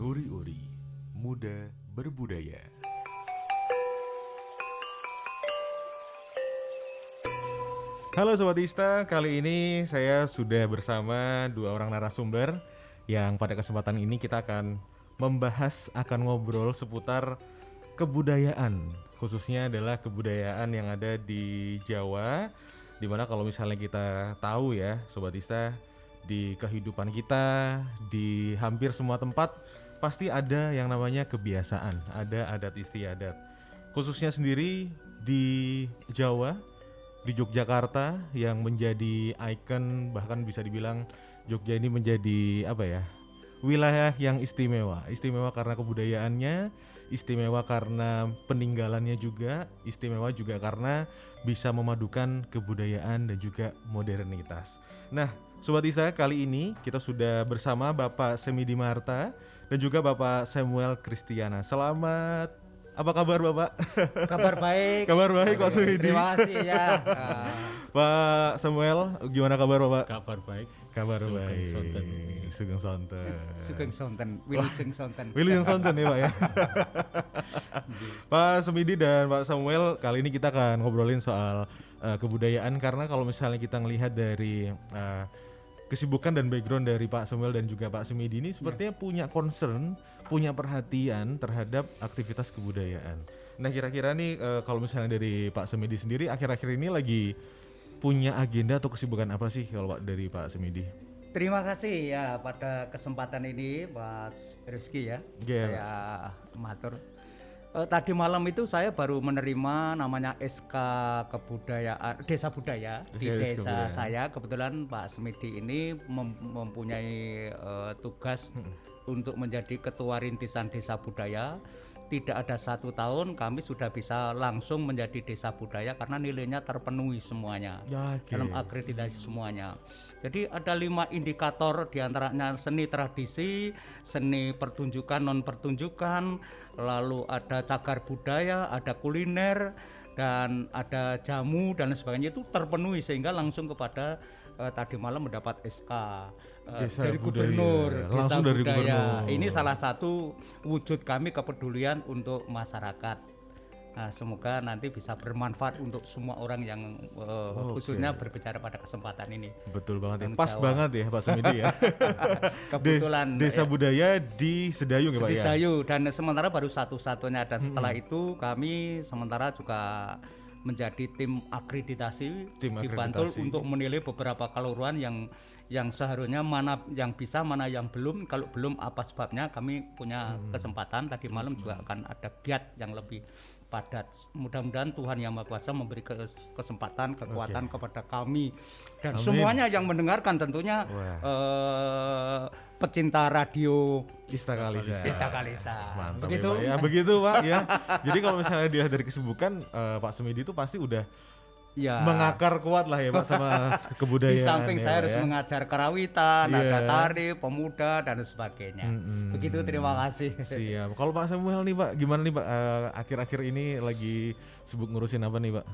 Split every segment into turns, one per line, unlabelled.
Uri-uri, muda berbudaya. Halo Sobat Ista, kali ini saya sudah bersama dua orang narasumber yang pada kesempatan ini kita akan ngobrol seputar kebudayaan, khususnya adalah kebudayaan yang ada di Jawa, dimana kalau misalnya kita tahu ya Sobat Ista, di kehidupan kita, di hampir semua tempat pasti ada yang namanya kebiasaan, ada adat istiadat. Khususnya sendiri di Jawa, di Yogyakarta yang menjadi ikon, bahkan bisa dibilang Jogja ini menjadi wilayah yang istimewa. Istimewa karena kebudayaannya, istimewa karena peninggalannya juga, istimewa juga karena bisa memadukan kebudayaan dan juga modernitas. Nah, Sobat Isa, kali ini kita sudah bersama Bapak Semidi Marta dan juga Bapak Samuel Kristiana. Apa kabar Bapak?
Kabar baik.
Kabar baik Pak Semidi.
Terima kasih ya.
Pak Samuel, gimana kabar Bapak?
Kabar baik.
Kabar
Sugeng
baik.
Sonten.
Sugeng Sonten.
Sugeng Sonten, Wilujeng Sonten.
Wilujeng Sonten ya Pak ya. Pak Semidi dan Pak Samuel, kali ini kita akan ngobrolin soal kebudayaan, karena kalau misalnya kita ngelihat dari kesibukan dan background dari Pak Samuel dan juga Pak Semidi ini sepertinya punya concern, punya perhatian terhadap aktivitas kebudayaan. Nah, kira-kira nih kalau misalnya dari Pak Semidi sendiri akhir-akhir ini lagi punya agenda atau kesibukan apa sih kalau Pak dari Pak Semidi?
Terima kasih ya pada kesempatan ini Pak Rizky ya.
Yeah.
Saya matur. Tadi malam itu saya baru menerima namanya SK Kebudayaan Desa Budaya di desa saya. Kebetulan Pak Semidi ini mempunyai tugas untuk menjadi ketua rintisan desa budaya. Tidak ada 1 tahun kami sudah bisa langsung menjadi desa budaya karena nilainya terpenuhi semuanya, dalam akreditasi semuanya. Jadi ada 5 indikator, diantaranya seni tradisi, seni pertunjukan non pertunjukan, lalu ada cagar budaya, ada kuliner, dan ada jamu dan sebagainya, itu terpenuhi sehingga langsung kepada tadi malam mendapat SK dari gubernur
langsung
Desa
dari
Budaya.
gubernur.
Ini salah satu wujud kami kepedulian untuk masyarakat. Nah, semoga nanti bisa bermanfaat untuk semua orang yang khususnya berbicara pada kesempatan ini.
Betul banget ya, pas banget ya Pak Semidi ya.
Kebetulan
desa budaya di Sedayung ya Pak ya.
Sedayu, dan sementara baru satu-satunya, dan setelah itu kami sementara juga menjadi tim akreditasi di Bantul untuk menilai beberapa kelurahan yang seharusnya mana yang bisa, mana yang belum. Kalau belum apa sebabnya, kami punya kesempatan tadi malam juga akan ada giat yang lebih padat. Mudah-mudahan Tuhan Yang Maha Kuasa memberi kesempatan, kekuatan kepada kami dan semuanya yang mendengarkan, tentunya pecinta radio
Ista Kalisa. Mantap
begitu
ya, Pak. Begitu Pak ya. Jadi kalau misalnya dia dari kesibukan, Pak Semidi itu pasti udah mengakar kuat lah ya Pak sama kebudayaan.
Di samping saya harus
ya
mengajar karawitan, ada tari, pemuda dan sebagainya. Begitu, terima kasih.
Siap. Kalau Pak Samuel nih Pak, gimana nih Pak? Akhir-akhir ini lagi sibuk ngurusin apa nih Pak?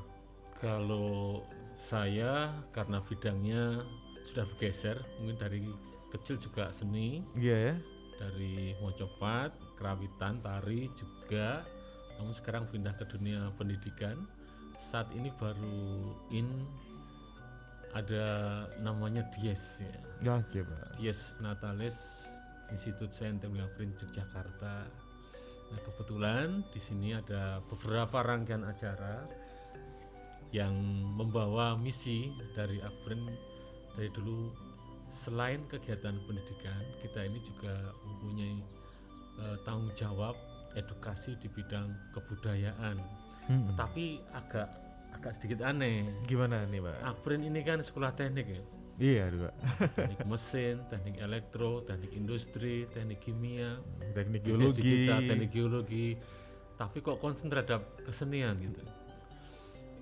Kalau saya karena bidangnya sudah bergeser, mungkin dari kecil juga seni.
Iya ya.
Dari mocopat, kerawitan, tari juga. Namun sekarang pindah ke dunia pendidikan. Saat ini baru ada namanya Dies ya.
Ya, oke Pak.
Dies Natalis Institut Sains Teknik Aprin Yogyakarta. Nah, kebetulan di sini ada beberapa rangkaian acara yang membawa misi dari Aprin. Dari dulu, selain kegiatan pendidikan, kita ini juga mempunyai tanggung jawab edukasi di bidang kebudayaan. Tetapi agak sedikit aneh.
Gimana nih Pak?
Aprin ini kan sekolah teknik ya.
Iya Pak.
Teknik mesin, teknik elektro, teknik industri, teknik kimia,
teknik
bisnis
geologi.
digital, teknik geologi. Tapi kok konsen terhadap kesenian gitu.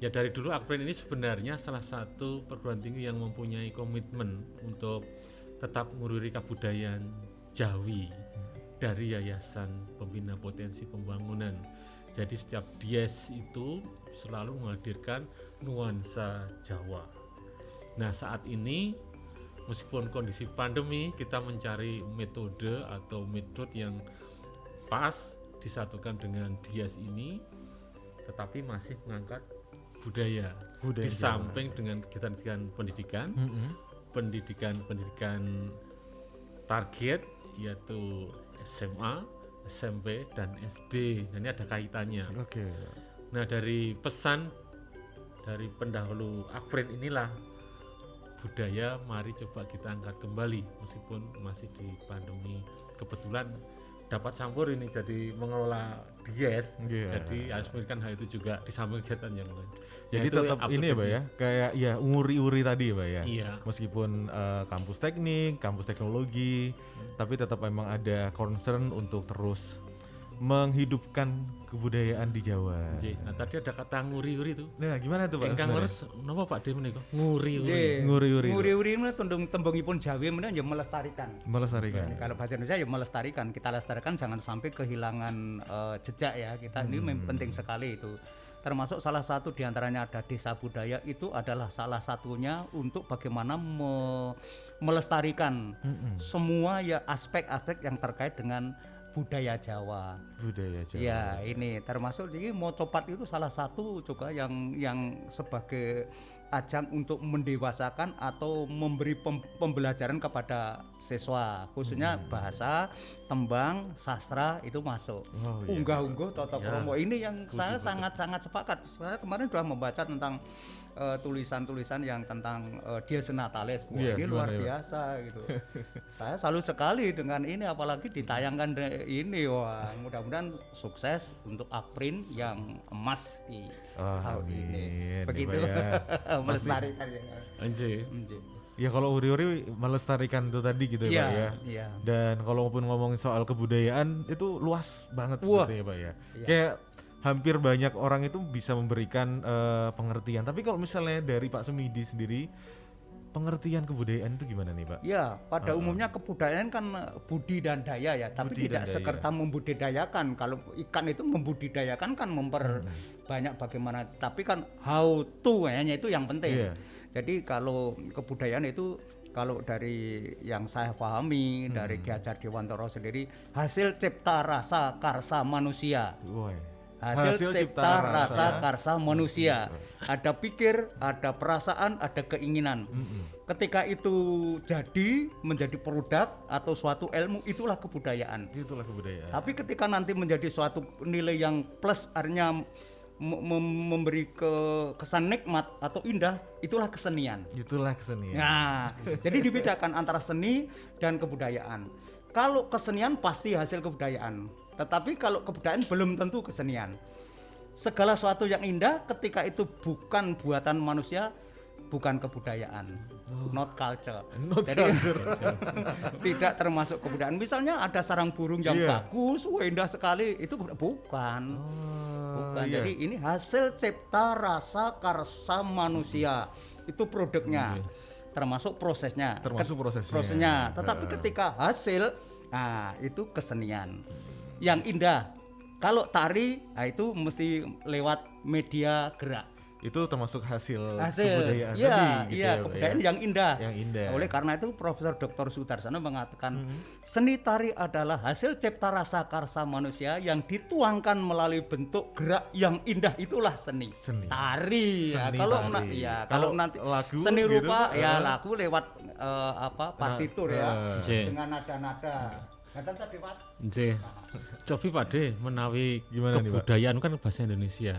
Ya dari dulu Aprin ini sebenarnya salah satu perguruan tinggi yang mempunyai komitmen untuk tetap mengurusi kebudayaan Jawi dari Yayasan Pembina Potensi Pembangunan. Jadi setiap Dies itu selalu menghadirkan nuansa Jawa. Nah, saat ini meskipun kondisi pandemi kita mencari metode atau yang pas disatukan dengan Dias ini, tetapi masih mengangkat budaya di samping dengan kegiatan-kegiatan pendidikan, pendidikan target yaitu SMA, SMP dan SD. Nah, ini ada kaitannya.
Oke.
Nah, dari pesan dari pendahulu Akprin inilah budaya mari coba kita angkat kembali meskipun masih di pandemi. Kebetulan dapat campur ini jadi mengelola Dies. Jadi harus memikirkan hal itu juga di samping kegiatan yang lain.
Jadi tetap ini ya Pak ya, kayak ya uri-uri tadi ya Pak ya.
Iya.
Meskipun kampus teknik, kampus teknologi, tapi tetap memang ada concern untuk terus menghidupkan kebudayaan di Jawa.
Nah, tadi ada kata nguri-uri tuh.
Nah, gimana tuh Pak?
Ingkang leres napa Pak De menika? Nguri-uri.
Nguri-uri.
Nguri-uri itu tembungipun Jawi menika ya melestarikan.
Melestarikan.
Kalau bahasa Indonesia ya melestarikan. Kita lestarikan jangan sampai kehilangan jejak ya. Kita ini penting sekali itu. Termasuk salah satu diantaranya ada desa budaya, itu adalah salah satunya untuk bagaimana melestarikan semua ya aspek-aspek yang terkait dengan budaya Jawa.
Budaya Jawa.
Ya, ini termasuk jadi mau copat itu salah satu juga yang sebagai ajang untuk mendewasakan atau memberi pembelajaran kepada siswa, khususnya bahasa, tembang, sastra itu masuk. Unggah-ungguh, toto kromo ini yang saya sangat-sangat sepakat. Saya kemarin sudah membaca tentang tulisan-tulisan yang tentang Dies Natalis. Wah, ini luar biasa gitu. Saya salut sekali dengan ini, apalagi ditayangkan ini. Wah, mudah-mudahan sukses untuk Akprin yang emas di tahun ini. Begitu. Melestarikan ya.
Anjir.
Ya kalau uri-uri melestarikan itu tadi gitu ya Pak ya.
Iya.
Dan kalau pun ngomongin soal kebudayaan itu luas banget sepertinya Pak ya. Kayak hampir banyak orang itu bisa memberikan pengertian. Tapi kalau misalnya dari Pak Semidi sendiri, pengertian kebudayaan itu gimana nih Pak?
Ya, pada umumnya kebudayaan kan budi dan daya ya, tapi
Budi
tidak
dan daya.
sekerta membudidayakan. Kalau ikan itu membudidayakan kan memperbanyak bagaimana, tapi kan how to kayaknya itu yang penting. Jadi kalau kebudayaan itu, kalau dari yang saya pahami dari Ki Hajar Dewantara sendiri, hasil cipta rasa karsa manusia. Hasil cipta rasa karsa manusia. Ada pikir, ada perasaan, ada keinginan. Ketika itu jadi menjadi produk atau suatu ilmu, itulah kebudayaan.
Itulah kebudayaan.
Tapi ketika nanti menjadi suatu nilai yang plus, artinya memberi kesan nikmat atau indah, itulah kesenian.
Itulah kesenian.
Nah, jadi dibedakan antara seni dan kebudayaan. Kalau kesenian pasti hasil kebudayaan, tetapi kalau kebudayaan belum tentu kesenian. Segala sesuatu yang indah ketika itu bukan buatan manusia, bukan kebudayaan, not culture. Jadi tidak termasuk kebudayaan. Misalnya ada sarang burung yang bagus, indah sekali, itu bukan. Bukan. Jadi ini hasil cipta rasa karsa manusia, itu produknya. Termasuk prosesnya. Prosesnya. Tetapi ketika hasil, nah itu kesenian. Yang indah. Kalau tari, nah itu mesti lewat media gerak.
Itu termasuk hasil kebudayaan tadi gitu
ya, kebudayaan yang indah. Oleh karena itu Profesor Dr. Sudarsono mengatakan seni tari adalah hasil cipta rasa karsa manusia yang dituangkan melalui bentuk gerak yang indah, itulah seni. Tari. Ya, kalau nanti lagu, seni rupa gitu, ya lagu lewat partitur ya dengan nada-nada. Ngaten tadi Pak.
Nggih. Cobi Pak De menawi kebudayaan kan bahasa Indonesia.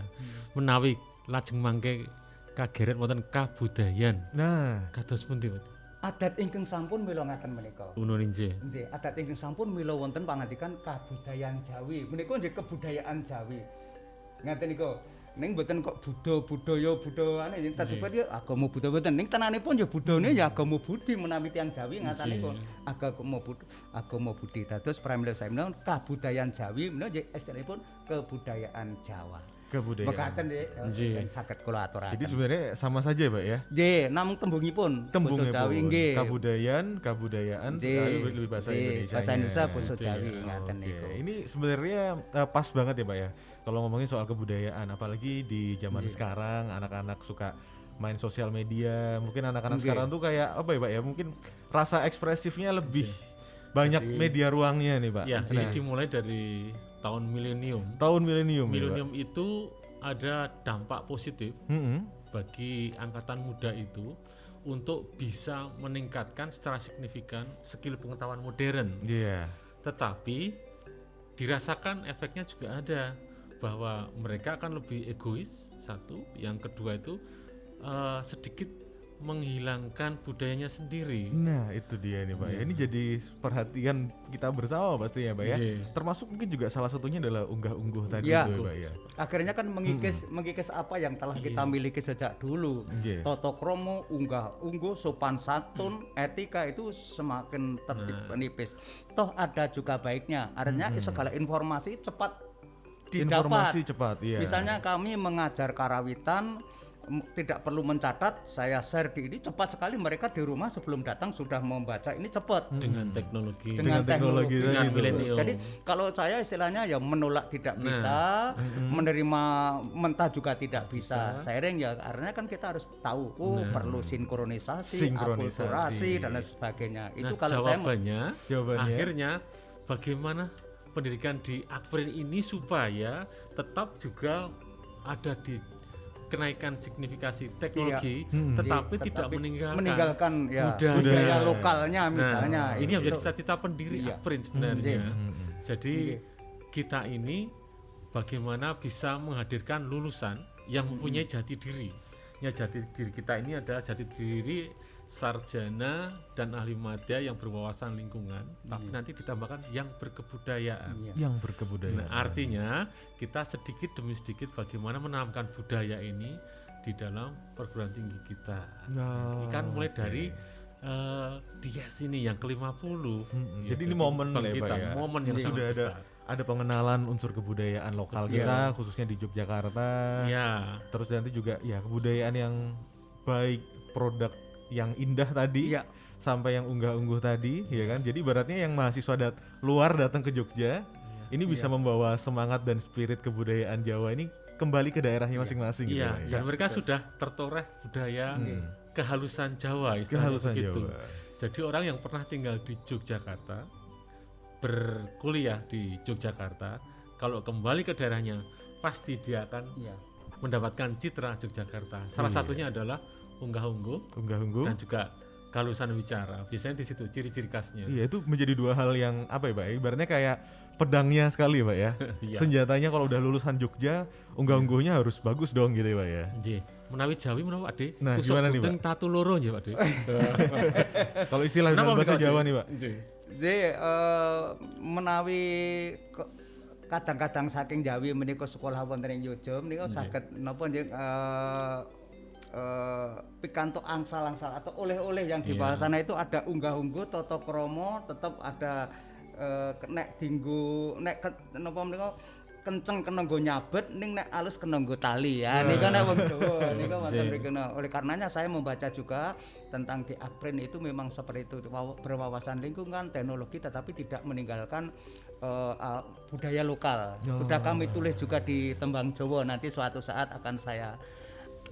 Menawi lajeng mangke kageret wonten kabudayan.
Nah,
kados pundi, Pak?
Adat ingkang sampun mila ngaten menika.
Unun nggih.
Nggih, adat ingkang sampun mila wonten pangandikan kabudayan Jawi. Menika nggih kebudayaan Jawi. Ngaten niku. Ning mboten kok budaya ane tadipun ya agama Buddha mboten. Ning tenanipun ya budane ya agama Budi menawi tiyang Jawi ngaten niku. Agama Budi. Dados pramila saya menawi kabudayaan Jawi menawi nggih istilahipun kebudayaan Jawa.
Kebudayaan.
Mekaten nggih saged kula aturaken.
Jadi sebenarnya sama saja Pak ya.
Nggih, namung tembungipun basa Jawi nggih.
Kebudayaan lebih bahasa Indonesia.
Bahasa Indonesia basa Jawi ngaten niku.
Ini sebenarnya pas banget ya Pak ya. Kalau ngomongin soal kebudayaan, apalagi di zaman sekarang anak-anak suka main sosial media. Mungkin anak-anak
Oke.
sekarang tuh kayak apa ya Pak ya? Mungkin rasa ekspresifnya lebih banyak
Jadi-
media ruangnya nih Pak.
Ya,
Nah,
jadi dimulai dari tahun milenium.
tahun milenium. ya, Pak.
Milenium itu ada dampak positif
Mm-mm.
bagi angkatan muda itu untuk bisa meningkatkan secara signifikan skill pengetahuan modern.
Iya.
Tetapi dirasakan efeknya juga ada, bahwa mereka akan lebih egois satu, yang kedua itu sedikit menghilangkan budayanya sendiri.
Nah itu dia nih Pak ya. Ini jadi perhatian kita bersama pastinya Pak ya.
Iya.
Termasuk mungkin juga salah satunya adalah unggah-ungguh tadi
Iya.
tuh, Pak ya.
Akhirnya kan mengikis apa yang telah kita miliki sejak dulu.
Iya.
Toto kromo, unggah-ungguh, sopan santun, etika itu semakin tertib menipis. Toh ada juga baiknya. Artinya segala informasi cepat didapat.
Informasi cepat, iya.
Misalnya kami mengajar karawitan, tidak perlu mencatat, saya share di ini cepat sekali, mereka di rumah sebelum datang sudah membaca ini cepat.
Dengan teknologi,
Dengan teknologi
dengan
tadi tuh.
milenium.
Jadi kalau saya istilahnya ya menolak tidak bisa, menerima mentah juga tidak bisa. Sharing ya karena kan kita harus tahu, perlu sinkronisasi,
Sinkronisasi.
akulturasi dan lain sebagainya. Itu
Nah,
kalau saya
jawabannya,
Jawabannya?
akhirnya bagaimana pendidikan di Akprin ini supaya tetap juga ada di kenaikan signifikasi teknologi, tetapi tidak
meninggalkan ya,
budaya.
budaya lokalnya
Nah,
misalnya.
ini yang
Itu.
menjadi cita-cita pendiri
Iya.
Akprin sebenarnya. Jadi kita ini bagaimana bisa menghadirkan lulusan yang mempunyai jati diri. Ya, jati diri kita ini adalah jati diri sarjana dan ahli madya yang berwawasan lingkungan, tapi nanti ditambahkan yang berkebudayaan.
Yang berkebudayaan.
Nah, artinya kita sedikit demi sedikit bagaimana menanamkan budaya ini di dalam perguruan tinggi kita.
Nah,
Kan mulai dari Dies ini yang ke-50. Ya,
Jadi ini momen lah ya, Pak
kita,
ya.
momen yang
Sudah
sangat
ada
besar.
ada pengenalan unsur kebudayaan lokal
Iya.
kita khususnya di Yogyakarta.
Ya,
Terus nanti juga ya kebudayaan yang baik, produk yang indah tadi.
Iya.
Sampai yang unggah-ungguh tadi, ya kan? Jadi ibaratnya yang mahasiswa luar datang ke Jogja, ini bisa membawa semangat dan spirit kebudayaan Jawa ini kembali ke daerahnya masing-masing gitu,
iya,
Pak, ya.
dan mereka sudah tertoreh budaya kehalusan Jawa, istilahnya
Kehalusan
begitu.
Jawa.
Jadi orang yang pernah tinggal di Yogyakarta, berkuliah di Yogyakarta, kalau kembali ke daerahnya pasti dia akan
Iya.
mendapatkan citra Yogyakarta. Salah satunya adalah unggah-ungguh
Unggah-ungguh.
dan juga kehalusan bicara. Biasanya di situ ciri-ciri khasnya.
Iya, itu menjadi dua hal yang apa ya, Pak? Ibaratnya kayak pedangnya sekali, Pak ya.
Iya.
Senjatanya kalau udah lulusan Jogja, unggah-ungguhnya harus bagus dong gitu ya, Pak ya.
Nggih, menawi Jawi menawi Pak De.
Nah,
Tusuk
gimana nih,
gunting tatu loro nggih Pak De.
Kalau istilah dalam
Kenapa
bahasa
menika,
Jawa
De?
nih, Pak.
Nggih.
Jadi menawi kadang-kadang saking Jawi menika sekolah wonten ing Yojo menika saged napa nggih pikantuk angsal-angsal atau oleh-oleh yang di bawah sana itu ada unggah-ungguh, tata krama, tetap ada nek dinggo nek napa menika kenceng kena nggo nyabet ning nek alus kena nggo tali ya nika nek wong Jawa nika wonten mriki. Oleh karenanya saya membaca juga tentang di Akprin itu memang seperti itu berwawasan lingkungan teknologi tetapi tidak meninggalkan budaya lokal. Sudah kami tulis juga di Tembang Jawa, nanti suatu saat akan saya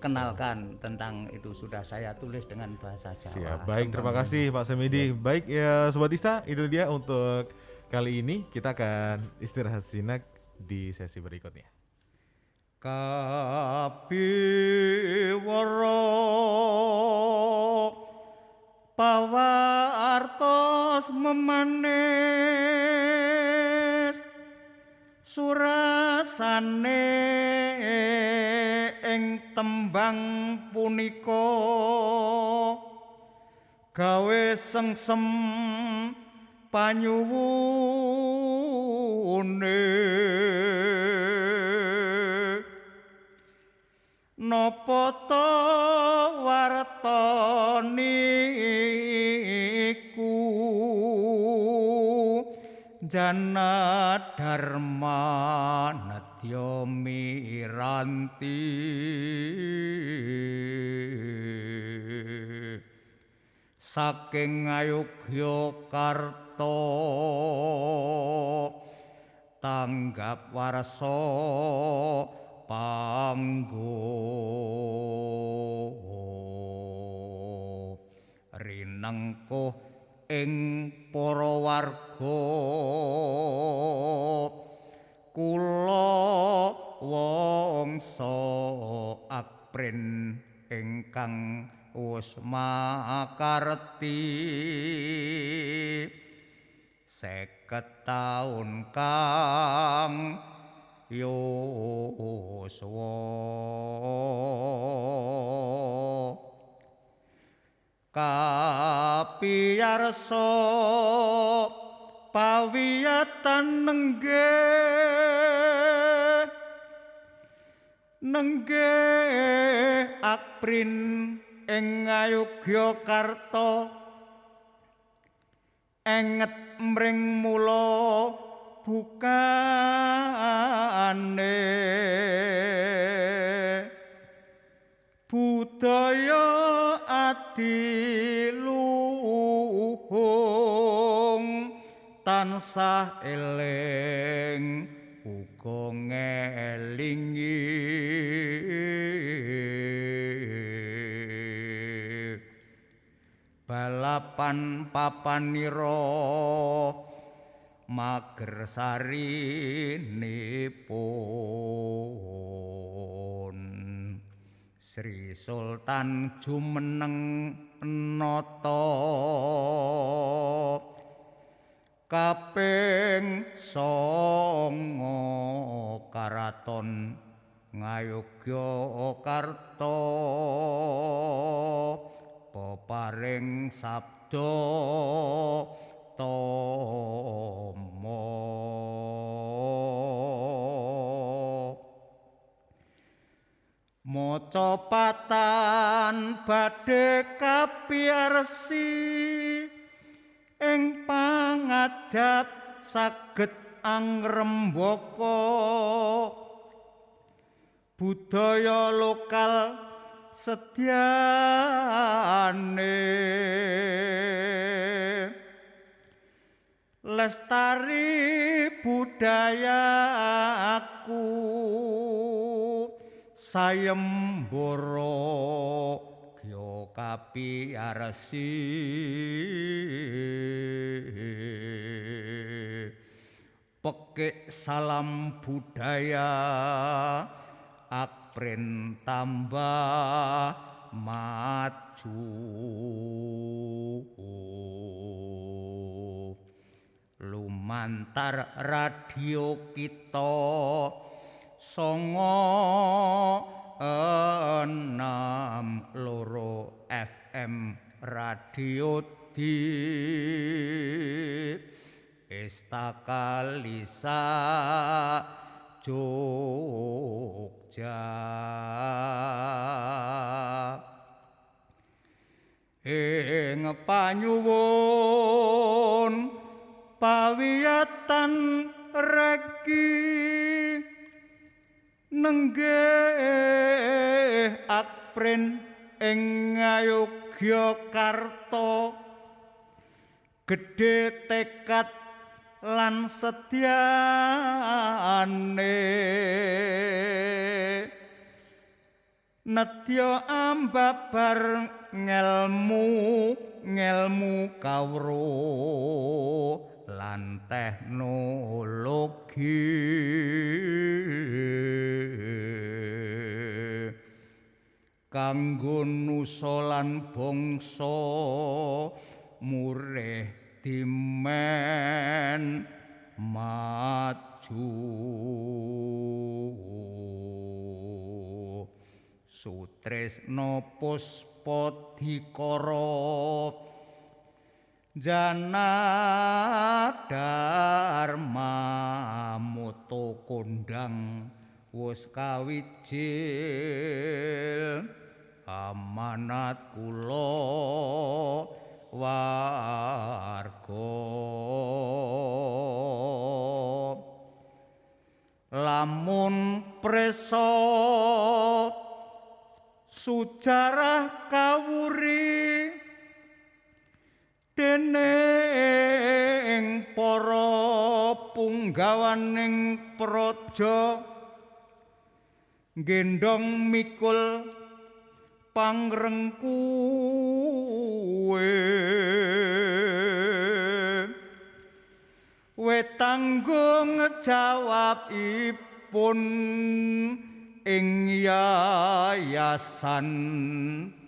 kenalkan tentang itu, sudah saya tulis dengan bahasa Jawa.
Siap. Baik, terima kasih Pak Semidi. Baik ya Sobat Ista, itu dia untuk kali ini. Kita akan istirahat sejenak di sesi berikutnya.
Kapiwara pawartos memanis surasane ing tembang punika gawe sengsem panyuwune napa ta warta niku jana dharma nadya miranti saking Ngayogyakarta tanggap warsa panggo nengkuh ing para warga kula wangsa Akprin ingkang wis makarti 50 taun kang yuswa kapiyarsa pawiyatan nenggih Akprin ing Ngayogyakarta enget mring mula bukane budaya adiluhung tansah eling uga ngelingi balapan papanira magersarinipun Sri Sultan jumeneng nata kaping 9 Karaton Ngayogyakarta peparing sabda tama mocopatan badhe kapiyarsi ing pangajap saged angrembaka budaya lokal sedyane lestari budayaku sayembara gya kapiyarsi pekik salam budaya Akprin tambah maju lumantar radio kita 96 FM radio di Estakalisa Jogja ing panyuwun pawiyatan reki nenggih Akprin ing Ngayogyakarta gedhe tekad lan setyane nedya ambabar ngelmu kawruh lan teknologi kanggo nusolan bangsa murih dimen maju Sutresna Puspadikara Jana Dharma Moto kondang wis kawijil amanat kula warga lamun presa sujarah kawuri dening para punggawaning praja gendong mikul pangrengkuwe wetanggung jawabipun ing yayasan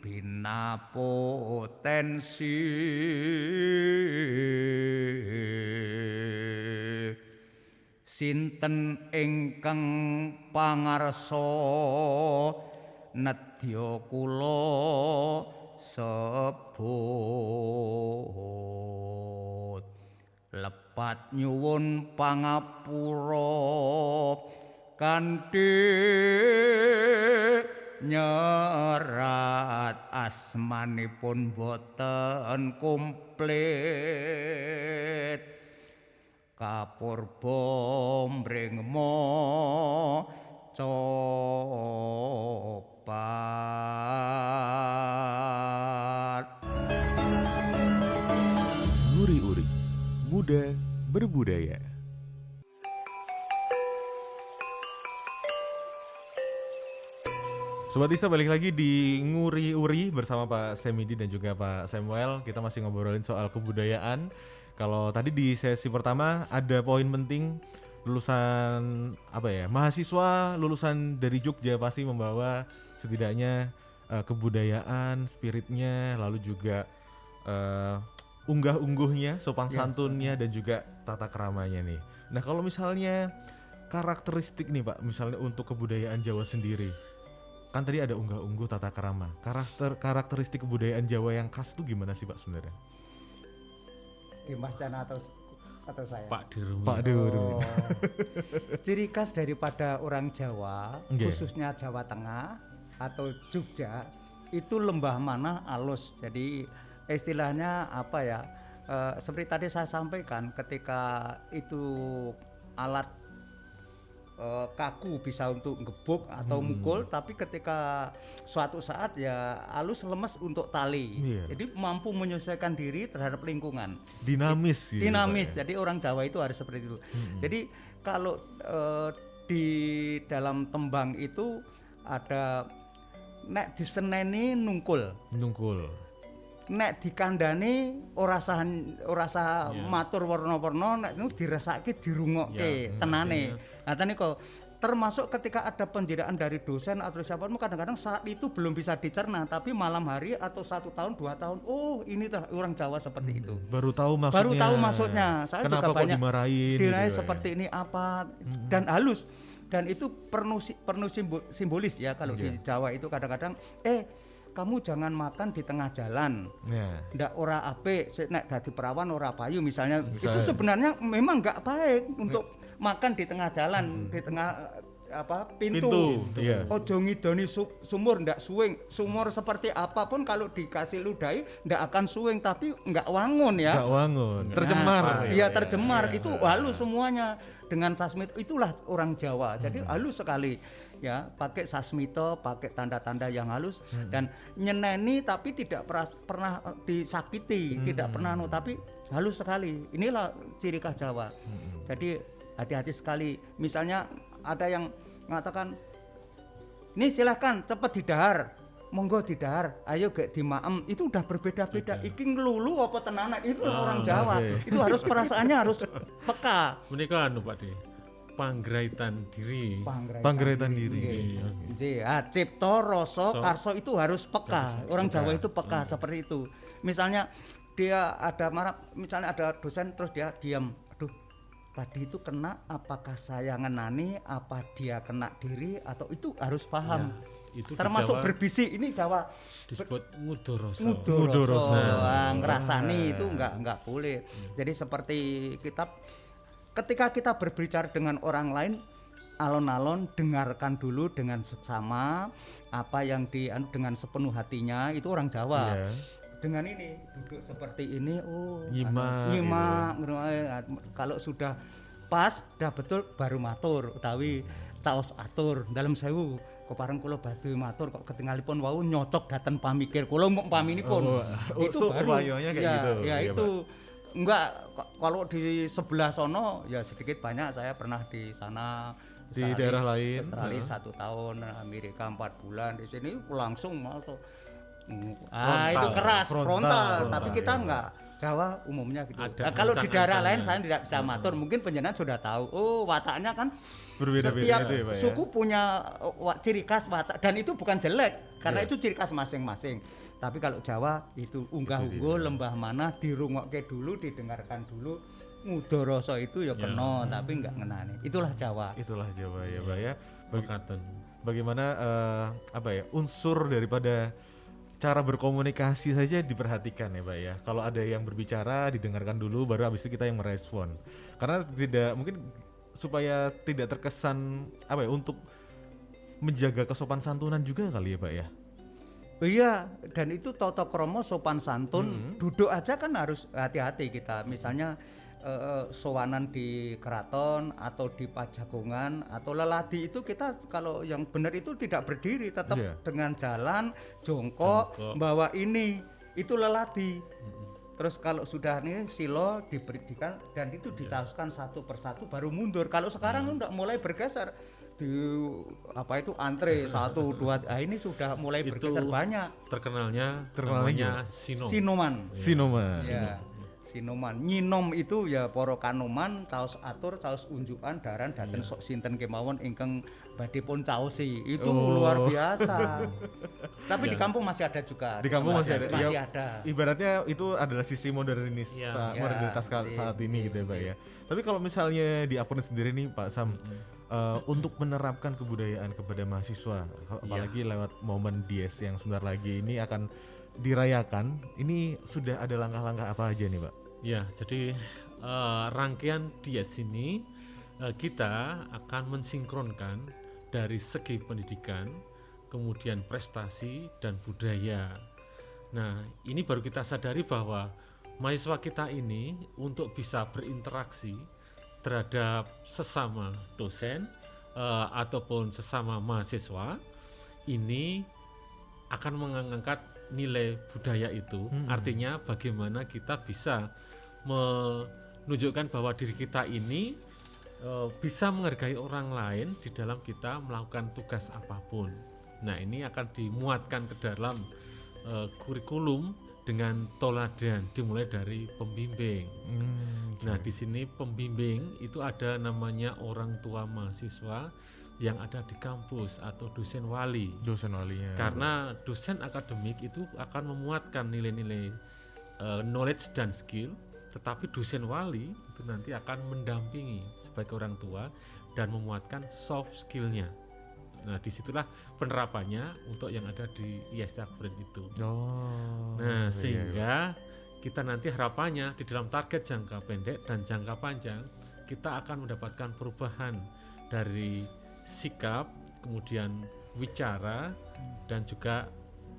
bina potensi sinten ingkang pangarsa nedya kula sebut lepat nyuwun pangapura kanthi nyerat asmanipun boten komplit kapurba mrengma copat.
Nguri-uri, muda berbudaya. Sobat Ista, balik lagi di Nguri-uri bersama Pak Semidi dan juga Pak Samuel. Kita masih ngobrolin soal kebudayaan. Kalau tadi di sesi pertama ada poin penting, lulusan mahasiswa lulusan dari Jogja pasti membawa setidaknya kebudayaan, spiritnya, lalu juga unggah-ungguhnya, sopan santunnya dan juga tata keramanya nih. Nah, kalau misalnya karakteristik nih Pak, misalnya untuk kebudayaan Jawa sendiri, kan tadi ada unggah-ungguh, tata kerama. Karakteristik kebudayaan Jawa yang khas itu gimana sih Pak sebenarnya?
Dimas Cana atau saya?
Pak Dirumi.
Pak Dirumi.
Ciri khas daripada orang Jawa, khususnya Jawa Tengah atau Jogja, itu lembah mana alus. Jadi istilahnya apa ya? Seperti tadi saya sampaikan, ketika itu alat kaku bisa untuk ngebuk atau mukul, tapi ketika suatu saat ya halus lemes untuk tali. Jadi mampu menyesuaikan diri terhadap lingkungan.
Dinamis gitu.
Dinamis. Jadi orang Jawa itu harus seperti itu. Jadi kalau di dalam tembang itu ada nek diseneni nungkul. Nek dikandani ora sah matur warna-warna, nek dirasake dirungokke tenane. Nah tadi kok termasuk ketika ada penjiraan dari dosen atau siapapun, kadang-kadang saat itu belum bisa dicerna, tapi malam hari atau 1 tahun 2 tahun, oh ini orang Jawa seperti itu.
Baru tahu maksudnya.
Saya
kenapa
juga banyak
dimarahin
gitu seperti ini apa dan halus. Dan itu perlu simbolis ya kalau di Jawa itu kadang-kadang kamu jangan makan di tengah jalan. Ndak ora apik, nek dadi perawan ora payu misalnya. Itu sebenarnya memang enggak baik untuk makan di tengah jalan, di tengah pintu. Ojo ngidoni sumur ndak suwing. Sumur seperti apapun kalau dikasih ludahi ndak akan suwing, tapi enggak wangun ya.
Enggak wangun. Tercemar.
Iya, tercemar. Itu halus semuanya. Dengan sasmito itulah orang Jawa. Jadi halus sekali. Ya, pakai sasmito, pakai tanda-tanda yang halus dan nyeneni tapi tidak pernah disakiti, tidak pernah tapi halus sekali. Inilah ciri khas Jawa. Jadi hati-hati sekali. Misalnya ada yang mengatakan, "Ini silahkan cepat didahar." Monggo didahar, ayo gak dimaem. Itu udah berbeda-beda. Iki ngelulu apa tenanan, itu orang Jawa. Itu harus perasaannya harus peka.
Menika Pak Di. Panggraitan diri.
Cipta rasa karsa itu harus peka. Orang Jawa itu peka seperti itu. Misalnya dia ada marah, misalnya ada dosen terus dia diam. Aduh, tadi itu kena, apakah saya ngenani, apa dia kena diri, atau itu harus paham.
Itu
termasuk
Jawa,
berbisik ini Jawa
disebut ngudoroso.
Ngerasani itu enggak boleh. Jadi seperti ketika kita berbicara dengan orang lain, alon-alon dengarkan dulu dengan seksama, apa yang dengan sepenuh hatinya, itu orang Jawa. Dengan ini duduk seperti ini, nyimak gitu. Kalau sudah pas, udah betul baru matur, utawi caos atur dalam sewu kepareng kula badhe matur kok ketinggalipun wau nyocok daten pamikir kula mbok paminipun. Itu baru kayak gitu. Ya itu enggak, kalau di sebelah sono ya sedikit banyak saya pernah di sana
di daerah lain.
Australia 1 tahun, Amerika 4 bulan, di sini langsung Itu keras, frontal. Tapi
frontal,
kita
iya.
enggak, Jawa umumnya gitu.
Ada
Nah, kalau di daerah lain
ancang-ancangnya.
saya tidak bisa matur, mungkin penjenengan sudah tahu. Oh, wataknya kan
Berbeda-beda
setiap
gitu ya, Pak, ya?
suku punya ciri khas watak, dan itu bukan jelek karena
Iya.
itu ciri khas masing-masing. Tapi kalau Jawa itu unggah-ungguh lembah mana dirungokke dulu, didengarkan dulu. Mudoroso itu ya kena, tapi enggak ngenani. Itulah Jawa.
Itulah Jawa ya, Pak ya.
Mekaten.
Bagaimana apa ya, unsur daripada cara berkomunikasi saja diperhatikan ya, Pak ya. Kalau ada yang berbicara didengarkan dulu, baru habis itu kita yang merespon. Karena tidak mungkin supaya tidak terkesan apa ya, untuk menjaga kesopan santunan juga kali ya, Pak ya.
Iya, dan itu tata krama sopan santun, duduk aja kan harus hati-hati kita. Misalnya sowanan di keraton atau di pajagongan atau leladi itu kita kalau yang benar itu tidak berdiri, tetap
Iya.
dengan jalan jongkok, bawa ini itu leladi. Terus kalau sudah nih silo diberikan dan itu dicaoskan satu persatu baru mundur. Kalau sekarang udah mulai bergeser di apa itu antre 1 2, ini sudah mulai
Itu
bergeser banyak.
Terkenalnya
Terkenalnya
namanya Sino.
Sinoman.
Sinoma.
Ya, Sinoman. Nyinom itu ya para kanoman caos atur, caos unjukan daran daten sok sinten kemawon ingkang badhe pun caosi. Itu luar biasa. Tapi di kampung masih ada juga.
Di kampung masih ada.
Masih
Ya,
ada.
ibaratnya itu adalah sisi modernitas
Iya.
modernitas saat ini gitu ya, Pak ya. Tapi kalau misalnya di Apren sendiri nih Pak Sam, untuk menerapkan kebudayaan kepada mahasiswa, apalagi lewat momen Dies yang sebentar lagi ini akan dirayakan, ini sudah ada langkah-langkah apa aja nih, Pak?
Ya, jadi rangkaian Dies ini kita akan mensinkronkan dari segi pendidikan, kemudian prestasi dan budaya. Nah, ini baru kita sadari bahwa mahasiswa kita ini untuk bisa berinteraksi terhadap sesama dosen ataupun sesama mahasiswa ini akan mengangkat nilai budaya itu. Artinya bagaimana kita bisa menunjukkan bahwa diri kita ini bisa menghargai orang lain di dalam kita melakukan tugas apapun. Nah, ini akan dimuatkan ke dalam kurikulum dengan toladan dimulai dari pembimbing. Nah, di sini pembimbing itu ada namanya orang tua mahasiswa yang ada di kampus atau dosen wali.
Dosen walinya.
Karena dosen akademik itu akan memuatkan nilai-nilai knowledge dan skill, tetapi dosen wali itu nanti akan mendampingi sebagai orang tua dan memuatkan soft skillnya. Nah, disitulah penerapannya untuk yang ada di IST Akbrin itu. Nah, sehingga kita nanti harapannya di dalam target jangka pendek dan jangka panjang kita akan mendapatkan perubahan dari sikap, kemudian wicara, dan juga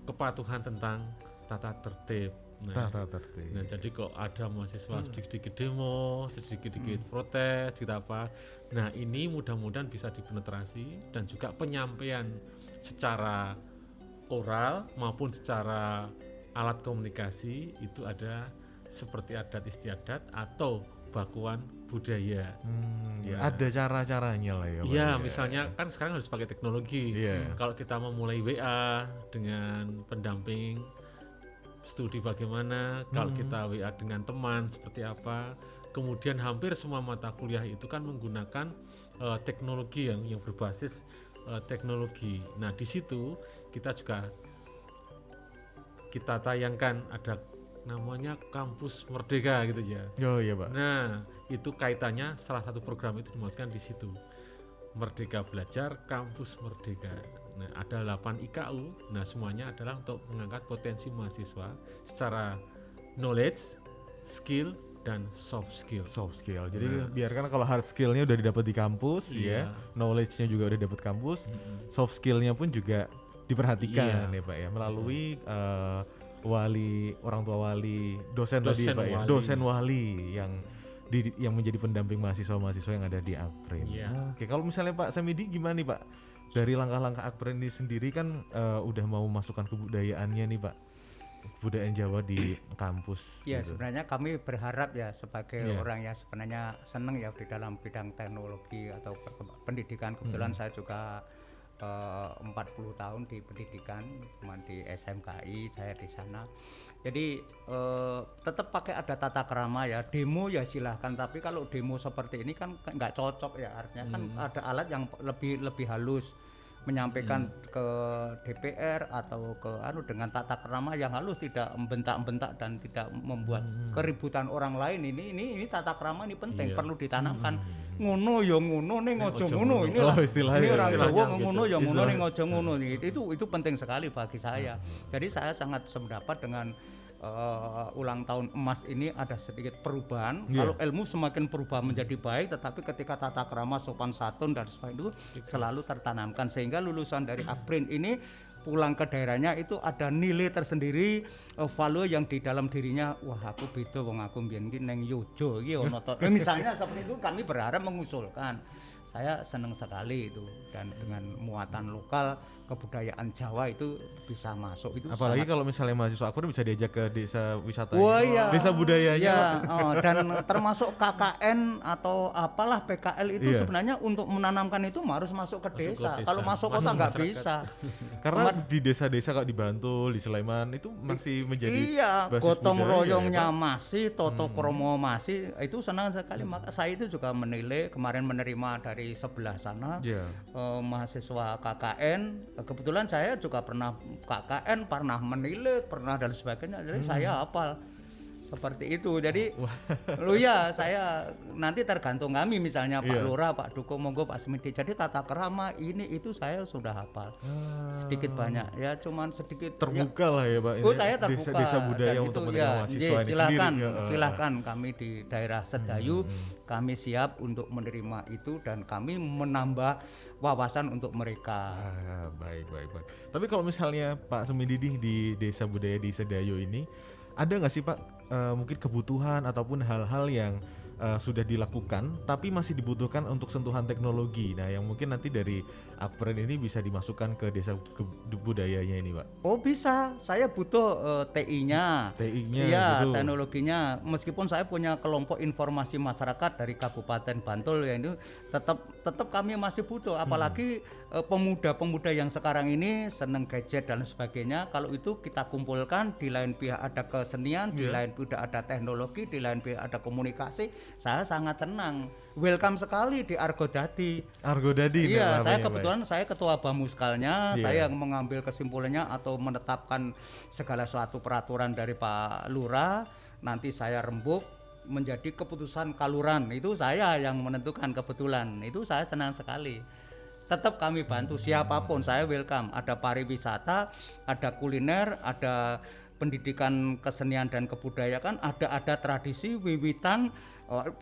kepatuhan tentang tata tertib.
Tata tertib.
Nah, jadi kok ada mahasiswa sedikit-sedikit demo, sedikit-sedikit protes, sedikit apa. Nah, ini mudah-mudahan bisa dipenetrasi dan juga penyampaian secara oral maupun secara alat komunikasi itu ada seperti adat istiadat atau bakuan budaya.
Ya, ada cara-caranya lah ya, Pak.
Iya, misalnya kan sekarang harus pakai teknologi.
Iya.
Kalau kita memulai WA dengan pendamping studi bagaimana, kalau kita WA dengan teman seperti apa. Kemudian hampir semua mata kuliah itu kan menggunakan teknologi yang berbasis teknologi. Nah, di situ kita juga kita tayangkan ada namanya Kampus Merdeka gitu ya.
Oh iya, Pak.
Nah, itu kaitannya salah satu program itu dimasukkan di situ. Merdeka Belajar Kampus Merdeka. Nah, ada 8 IKU. Nah, semuanya adalah untuk mengangkat potensi mahasiswa secara knowledge, skill, dan soft skill.
Soft skill. Jadi biarkan kalau hard skillnya udah didapat di kampus,
Iya.
ya, knowledge-nya juga udah dapat kampus, soft skillnya pun juga diperhatikan ya, Pak ya, melalui wali, orang tua wali, dosen tadi ya, Pak ya,
wali.
dosen wali yang menjadi pendamping mahasiswa-mahasiswa yang ada di Akbrin.
Iya.
Oke, kalau misalnya Pak Samidi gimana nih, Pak? Dari langkah-langkah Akbrin ini sendiri kan udah mau masukkan kebudayaannya nih, Pak. Kebudayaan Jawa di kampus.
Ya,
gitu.
sebenarnya kami berharap ya sebagai
Iya.
orang yang sebenarnya senang ya di dalam bidang teknologi atau pendidikan. Kebetulan saya juga 40 tahun di pendidikan, cuma di SMKI saya di sana. Jadi tetap pakai ada tata krama ya. Demo ya silahkan, tapi kalau demo seperti ini kan nggak cocok ya, artinya kan ada alat yang lebih halus menyampaikan ke DPR atau ke dengan tata krama yang halus, tidak membentak-bentak dan tidak membuat keributan orang lain. Ini tata krama ini penting, perlu ditanamkan. Ngono ya ngono ning aja ngono, ini lah ini orang Jawa ngono ya ngono ning aja ngono. Itu penting sekali bagi saya. Jadi saya sangat sependapat dengan ulang tahun emas ini ada sedikit perubahan. Kalau ilmu semakin berubah menjadi baik, tetapi ketika tata krama, sopan santun dan sebagainya itu selalu tertanamkan, sehingga lulusan dari Akprin ini pulang ke daerahnya itu ada nilai tersendiri, value yang di dalam dirinya. Wah, aku beda wong aku mbiyen iki ning Yojo iki ono to. Misalnya seperti itu, kami berharap mengusulkan. Saya senang sekali itu, dan dengan muatan lokal kebudayaan Jawa itu bisa masuk itu.
Apalagi kalau misalnya mahasiswa Akprin bisa diajak ke desa wisata,
desa
budayanya,
dan termasuk KKN atau apalah PKL itu sebenarnya untuk menanamkan itu harus masuk ke desa. Kalau masuk kota nggak bisa.
Karena di desa-desa kalau di Bantul, di Sleman itu masih menjadi basis
gotong
budaya,
royongnya masih, toto kromo masih, itu senang sekali. Maka saya itu juga menilai, kemarin menerima dari sebelah sana mahasiswa KKN. Kebetulan saya juga pernah KKN, pernah menilai, pernah dan sebagainya. Jadi saya hafal seperti itu. Jadi saya nanti tergantung kami, misalnya Pak Lurah, Pak Duko, monggo Pak Smidi. Jadi tata krama ini itu saya sudah hafal sedikit banyak ya, cuman sedikit
terbuka lah ya Pak.
Saya terbuka
desa budaya untuk menerima mahasiswa ini sendiri.
Silakan kami di daerah Sedayu kami siap untuk menerima itu, dan kami menambah wawasan untuk mereka.
Baik. Tapi kalau misalnya Pak Smidi di desa budaya di Sedayu ini, ada nggak sih Pak mungkin kebutuhan ataupun hal-hal yang sudah dilakukan tapi masih dibutuhkan untuk sentuhan teknologi? Nah, yang mungkin nanti dari Akprin ini bisa dimasukkan ke desa budayanya ini Pak.
Oh bisa, saya butuh TI-nya. Iya,
gitu.
teknologinya. Meskipun saya punya kelompok informasi masyarakat dari Kabupaten Bantul ya, itu tetap kami masih butuh. Apalagi pemuda-pemuda yang sekarang ini seneng gadget dan sebagainya. Kalau itu kita kumpulkan, di lain pihak ada kesenian, di lain pihak ada teknologi, di lain pihak ada komunikasi. Saya sangat senang, welcome sekali di Argodadi. Iya, saya kebetulan saya ketua Bamuskalnya, saya yang mengambil kesimpulannya atau menetapkan segala suatu peraturan dari Pak Lurah. Nanti saya rembuk menjadi keputusan Kaluran, itu saya yang menentukan kebetulan. Itu saya senang sekali. Tetap kami bantu siapapun, saya welcome. Ada pariwisata, ada kuliner, ada pendidikan kesenian dan kebudayaan, ada tradisi, wiwitan,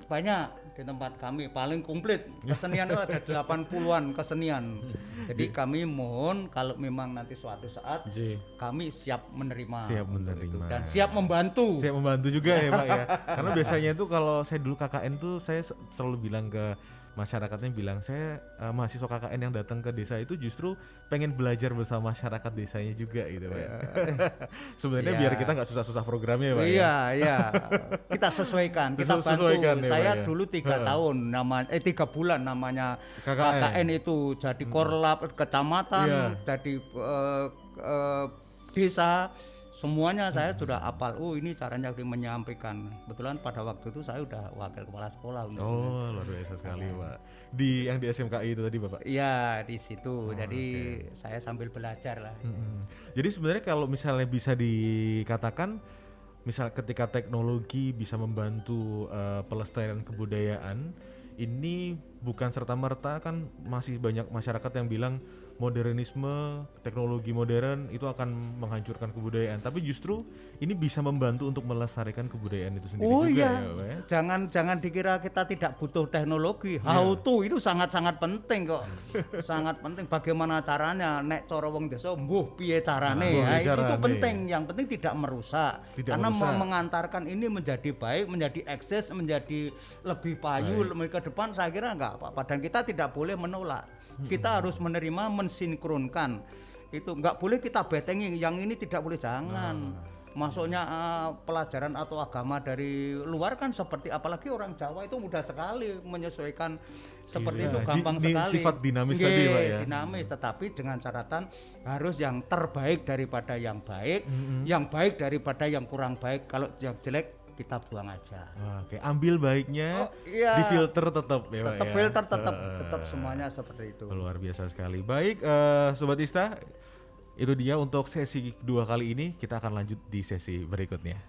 banyak di tempat kami, paling komplit kesenian itu ada 80-an kesenian. Jadi kami mohon kalau memang nanti suatu saat kami siap menerima dan siap membantu
juga ya Pak ya. Karena biasanya itu kalau saya dulu KKN tuh saya selalu bilang ke masyarakatnya, saya mahasiswa KKN yang datang ke desa itu justru pengen belajar bersama masyarakat desanya juga gitu Pak. Sebenarnya biar kita nggak susah-susah programnya Pak.
Iya. Kita sesuaikan, kita bantu. Saya dulu 3 tahun 3 bulan namanya KKN itu jadi korlap kecamatan, jadi desa. Semuanya saya sudah hafal. Ini caranya menyampaikan. Kebetulan pada waktu itu saya udah wakil kepala sekolah.
Luar biasa sekali Pak. Yang di SMKI itu tadi Bapak?
Iya, di situ. Jadi saya sambil belajar lah.
Jadi sebenarnya kalau misalnya bisa dikatakan, misal ketika teknologi bisa membantu pelestarian kebudayaan, ini bukan serta-merta kan masih banyak masyarakat yang bilang modernisme, teknologi modern itu akan menghancurkan kebudayaan, tapi justru ini bisa membantu untuk melestarikan kebudayaan itu sendiri juga ya.
Jangan dikira kita tidak butuh teknologi. How to itu sangat-sangat penting kok. Sangat penting bagaimana caranya, nek cara wong desa mbuh piye carane. Itu penting, yang penting tidak merusak. Karena mengantarkan ini menjadi baik, menjadi eksis, menjadi lebih payu ke depan, saya kira enggak apa-apa, dan kita tidak boleh menolak. Kita harus menerima, mensinkronkan. Itu enggak boleh kita betengi, yang ini tidak boleh, jangan. masuknya pelajaran atau agama dari luar kan seperti apalagi orang Jawa itu mudah sekali menyesuaikan seperti itu, gampang sekali.
Sifat dinamis
Nggih,
tadi Pak ya.
dinamis, tetapi dengan catatan harus yang terbaik daripada yang baik, yang baik daripada yang kurang baik. Kalau yang jelek kita buang aja.
Oke, ambil baiknya,
Iya.
difilter tetap ya Pak
Tetap
ya.
filter, tetap semuanya seperti itu.
Luar biasa sekali. Baik, Sobat Ista, itu dia untuk sesi kedua kali ini. Kita akan lanjut di sesi berikutnya.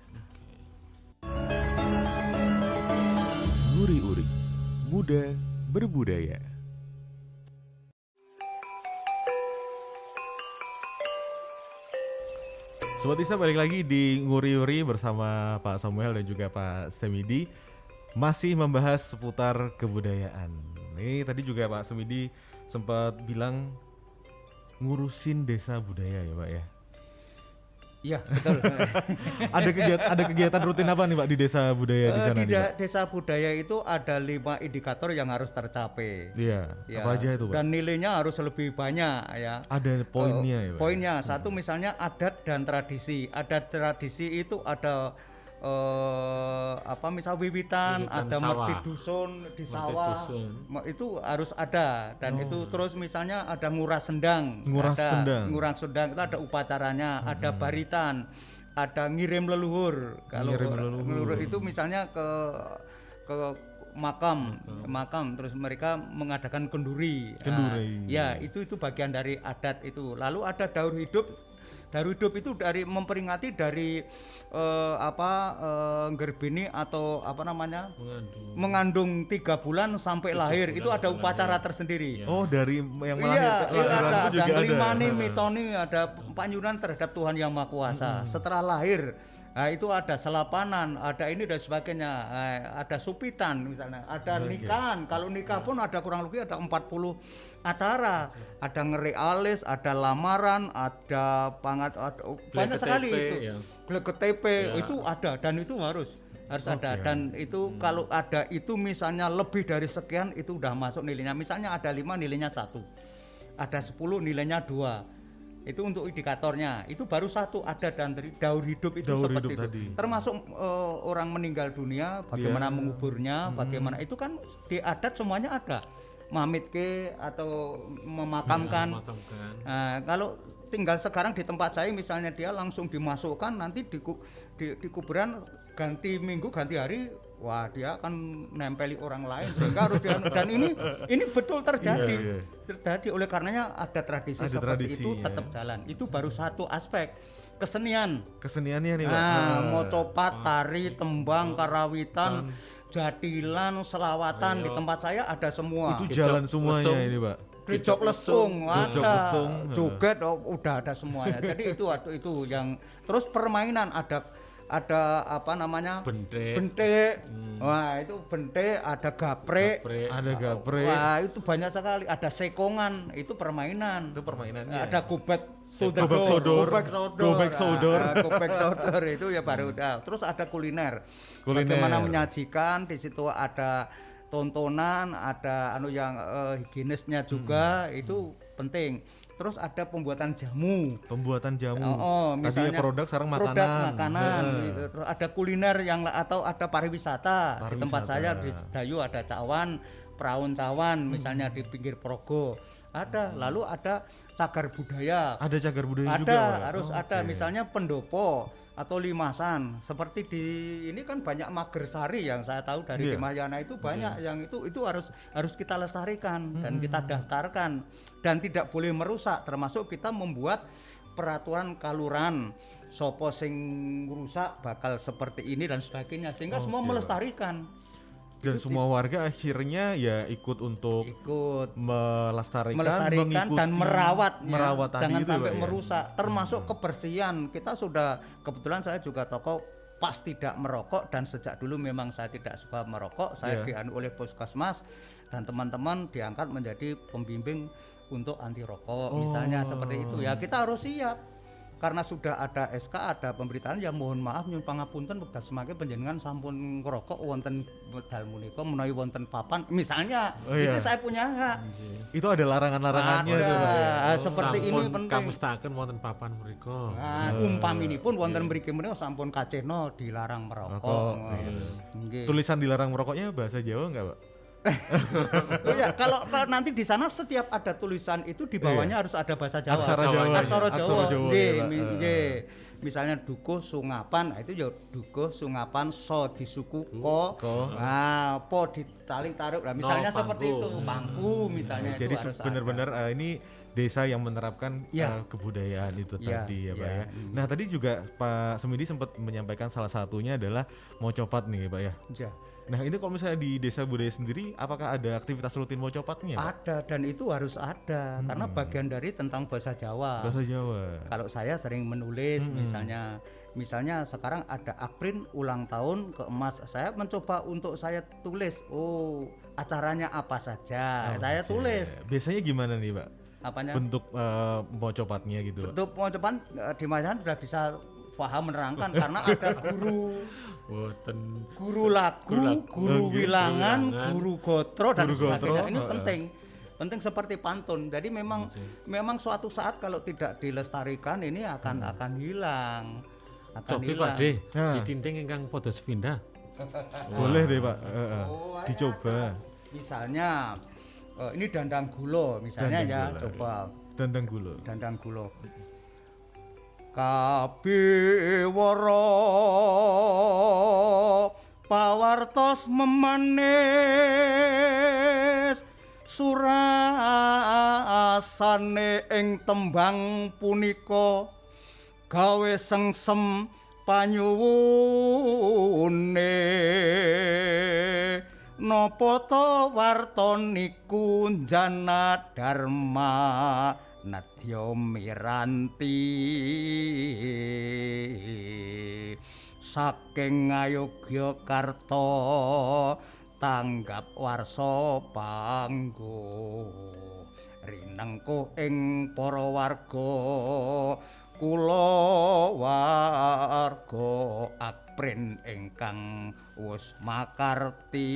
Nguri-uri, muda berbudaya. Sobat Ista, balik lagi di Nguri-uri bersama Pak Samuel dan juga Pak Semidi. Masih membahas seputar kebudayaan. Ini tadi juga Pak Semidi sempat bilang ngurusin desa budaya ya Pak ya.
Iya, betul.
Ada kegiatan rutin apa nih Pak di desa budaya di sana
Di
nih Pak?
desa budaya itu ada 5 indikator yang harus tercapai.
Iya,
Ya,
apa aja itu Pak?
dan nilainya harus lebih banyak ya.
Ada poinnya ya Pak?
Poinnya satu misalnya adat dan tradisi. Adat tradisi itu ada misal wiwitan,
Wiwitan
ada
sawah.
merti dusun di
Merti
sawah.
dusun.
Itu harus ada dan itu terus misalnya ada nguras sendang.
Nguras
ada,
sendang.
Nguras sendang itu ada upacaranya, ada baritan, ada ngirim leluhur. Kalau
Ngirim leluhur.
itu misalnya ke makam terus mereka mengadakan kenduri.
Kenduri.
Ya, itu bagian dari adat itu. Lalu ada daur hidup. Daur hidup itu dari memperingati dari gerbini atau apa namanya? Mengandung 3 bulan sampai lahir. Itu ada upacara tersendiri.
Oh, dari yang
Iya,
lahiran
ada
itu juga ada.
Nglimani, mitoni, ada panyunan terhadap Tuhan Yang Maha Kuasa. Setelah lahir, nah, itu ada selapanan, ada ini dan sebagainya. Ada supitan misalnya, ada nikahan. Kalau nikah pun ada kurang lebih ada 40 acara. Ada ngeri alis, ada lamaran, ada banyak sekali
TP,
itu.
ya.
Glegek TP itu ada dan itu harus ada dan itu kalau ada itu misalnya lebih dari sekian itu udah masuk nilainya. Misalnya ada 5 nilainya 1. Ada 10 nilainya 2. Itu untuk indikatornya. Itu baru 1 ada dan dari daur hidup itu
Daur
seperti
hidup
itu.
tadi.
Termasuk orang meninggal dunia, bagaimana menguburnya, bagaimana itu kan di adat semuanya ada. Mamitke atau memakamkan.
Makamkan.
Nah, kalau tinggal sekarang di tempat saya misalnya dia langsung dimasukkan nanti di kuburan ganti minggu ganti hari, wah dia akan nempeli orang lain sehingga harus dan ini betul terjadi.
Iya.
Terjadi oleh karenanya ada tradisi
Ada
seperti
tradisi,
itu
ya.
tetap jalan. Itu baru satu aspek kesenian.
Keseniannya nih Pak.
Mocopat, tari, tembang, karawitan, jadilan, selawatan di tempat saya ada semua.
Itu jalan semuanya
lesung.
ini Pak.
Gejok lesung
Gejok
ada,
lesung.
joget udah ada semuanya. Jadi itu yang terus permainan ada apa namanya bentek. Wah itu bentek, ada gaprek.
Ada gaprek.
Wah itu banyak sekali. Ada sekongan, itu permainan.
Itu permainannya.
Ada gobek
Gobek sodor.
Gobek sodor itu ya baru. Terus ada kuliner. Bagaimana menyajikan, di situ ada tontonan, ada yang higienisnya juga, itu penting. Terus ada pembuatan jamu.
Tadi
Misalnya
produk sekarang makanan.
Produk makanan. Terus ada kuliner atau ada pariwisata. Di tempat saya di Dayu ada cawan, peraun cawan misalnya di pinggir Progo. Ada. Lalu ada cagar budaya.
Ada cagar budaya juga.
Ada, harus ada. Misalnya pendopo atau limasan. Seperti di ini kan banyak Magersari yang saya tahu dari Dimayana itu banyak yang itu harus kita lestarikan dan kita daftarkan dan tidak boleh merusak, termasuk kita membuat peraturan kaluran sopo sing rusak bakal seperti ini dan sebagainya sehingga semua melestarikan.
Dan semua warga akhirnya ya ikut melestarikan
dan merawatnya. Jangan
gitu,
sampai
Pak,
merusak. Termasuk kebersihan. Kita sudah kebetulan saya juga tokoh pas tidak merokok dan sejak dulu memang saya tidak suka merokok. Saya dianu oleh Puskesmas dan teman-teman diangkat menjadi pembimbing untuk anti rokok misalnya seperti itu. Ya kita harus siap. karena sudah ada SK, ada pemberitaan, ya mohon maaf nyuwun pangapunten wekdal semakin panjenengan sampun ngrokok wonten wekdal menika menawi wonten papan misalnya.
Oh, iya.
Itu saya punya hak.
Itu ada larangan-larangannya
Ada.
tuh, Pak, ya?
Seperti ini
Sampun
penting.
kamustaken wonten papan mriku.
Nah, umpaminipun wonten mriki menika sampun kacena dilarang merokok.
Rokok,
Nggih.
Tulisan dilarang merokoknya bahasa Jawa enggak, Pak?
Oh ya, kalau nanti di sana setiap ada tulisan itu di bawahnya harus ada bahasa Jawa.
Aksara Jawa.
Aksara
Aksara
Jawa.
Jawa,
Nggih,
ya, Pak.
nggih. Misalnya dukuh sungapan, nah itu ya dukuh sungapan so disuku ko. Nah, po ditarik taruh. Nah, misalnya
No,
seperti
pangku.
itu, pangku misalnya
Jadi
itu harus
benar-benar ini desa yang menerapkan
Ya.
kebudayaan itu
Ya,
tadi ya Pak
ya.
ya. Nah tadi juga Pak Semidi sempat menyampaikan salah satunya adalah mocopat nih Pak ya.
ada. Ya.
Nah ini kalau misalnya di desa budaya sendiri, apakah ada aktivitas rutin mocopatnya Pak?
Ada dan itu harus ada karena bagian dari tentang bahasa Jawa.
Bahasa Jawa.
Kalau saya sering menulis misalnya sekarang ada Akprin ulang tahun ke emas, saya mencoba untuk saya tulis acaranya apa saja, saya tulis
Biasanya gimana nih Pak?
apanya
Bentuk mocopatnya gitu Pak?
untuk pengucapan di masyarakat sudah bisa paham menerangkan karena ada
Boten
guru lagu, guru wilangan, guru gotro dan
Guru gotro,
sebagainya. Ini penting seperti pantun. Jadi memang suatu saat kalau tidak dilestarikan ini akan hilang.
cobi
hilang.
Pakde
Nah.
didinding ingkang padha sepindah.
Boleh deh Pak. Dicoba.
Misalnya ini dandang gulo misalnya
Dandang
ya,
gula.
coba
Dandang gulo.
dandang gulo. Kabiwara pawartos memanis surasane ing tembang punika gawe sengsem panyuwune napa ta warta niku jana dharma nadya miranti saking Ngayogyakarta tanggap warsa panggo rinengkuh ing para warga kula warga Akprin ingkang wus makarti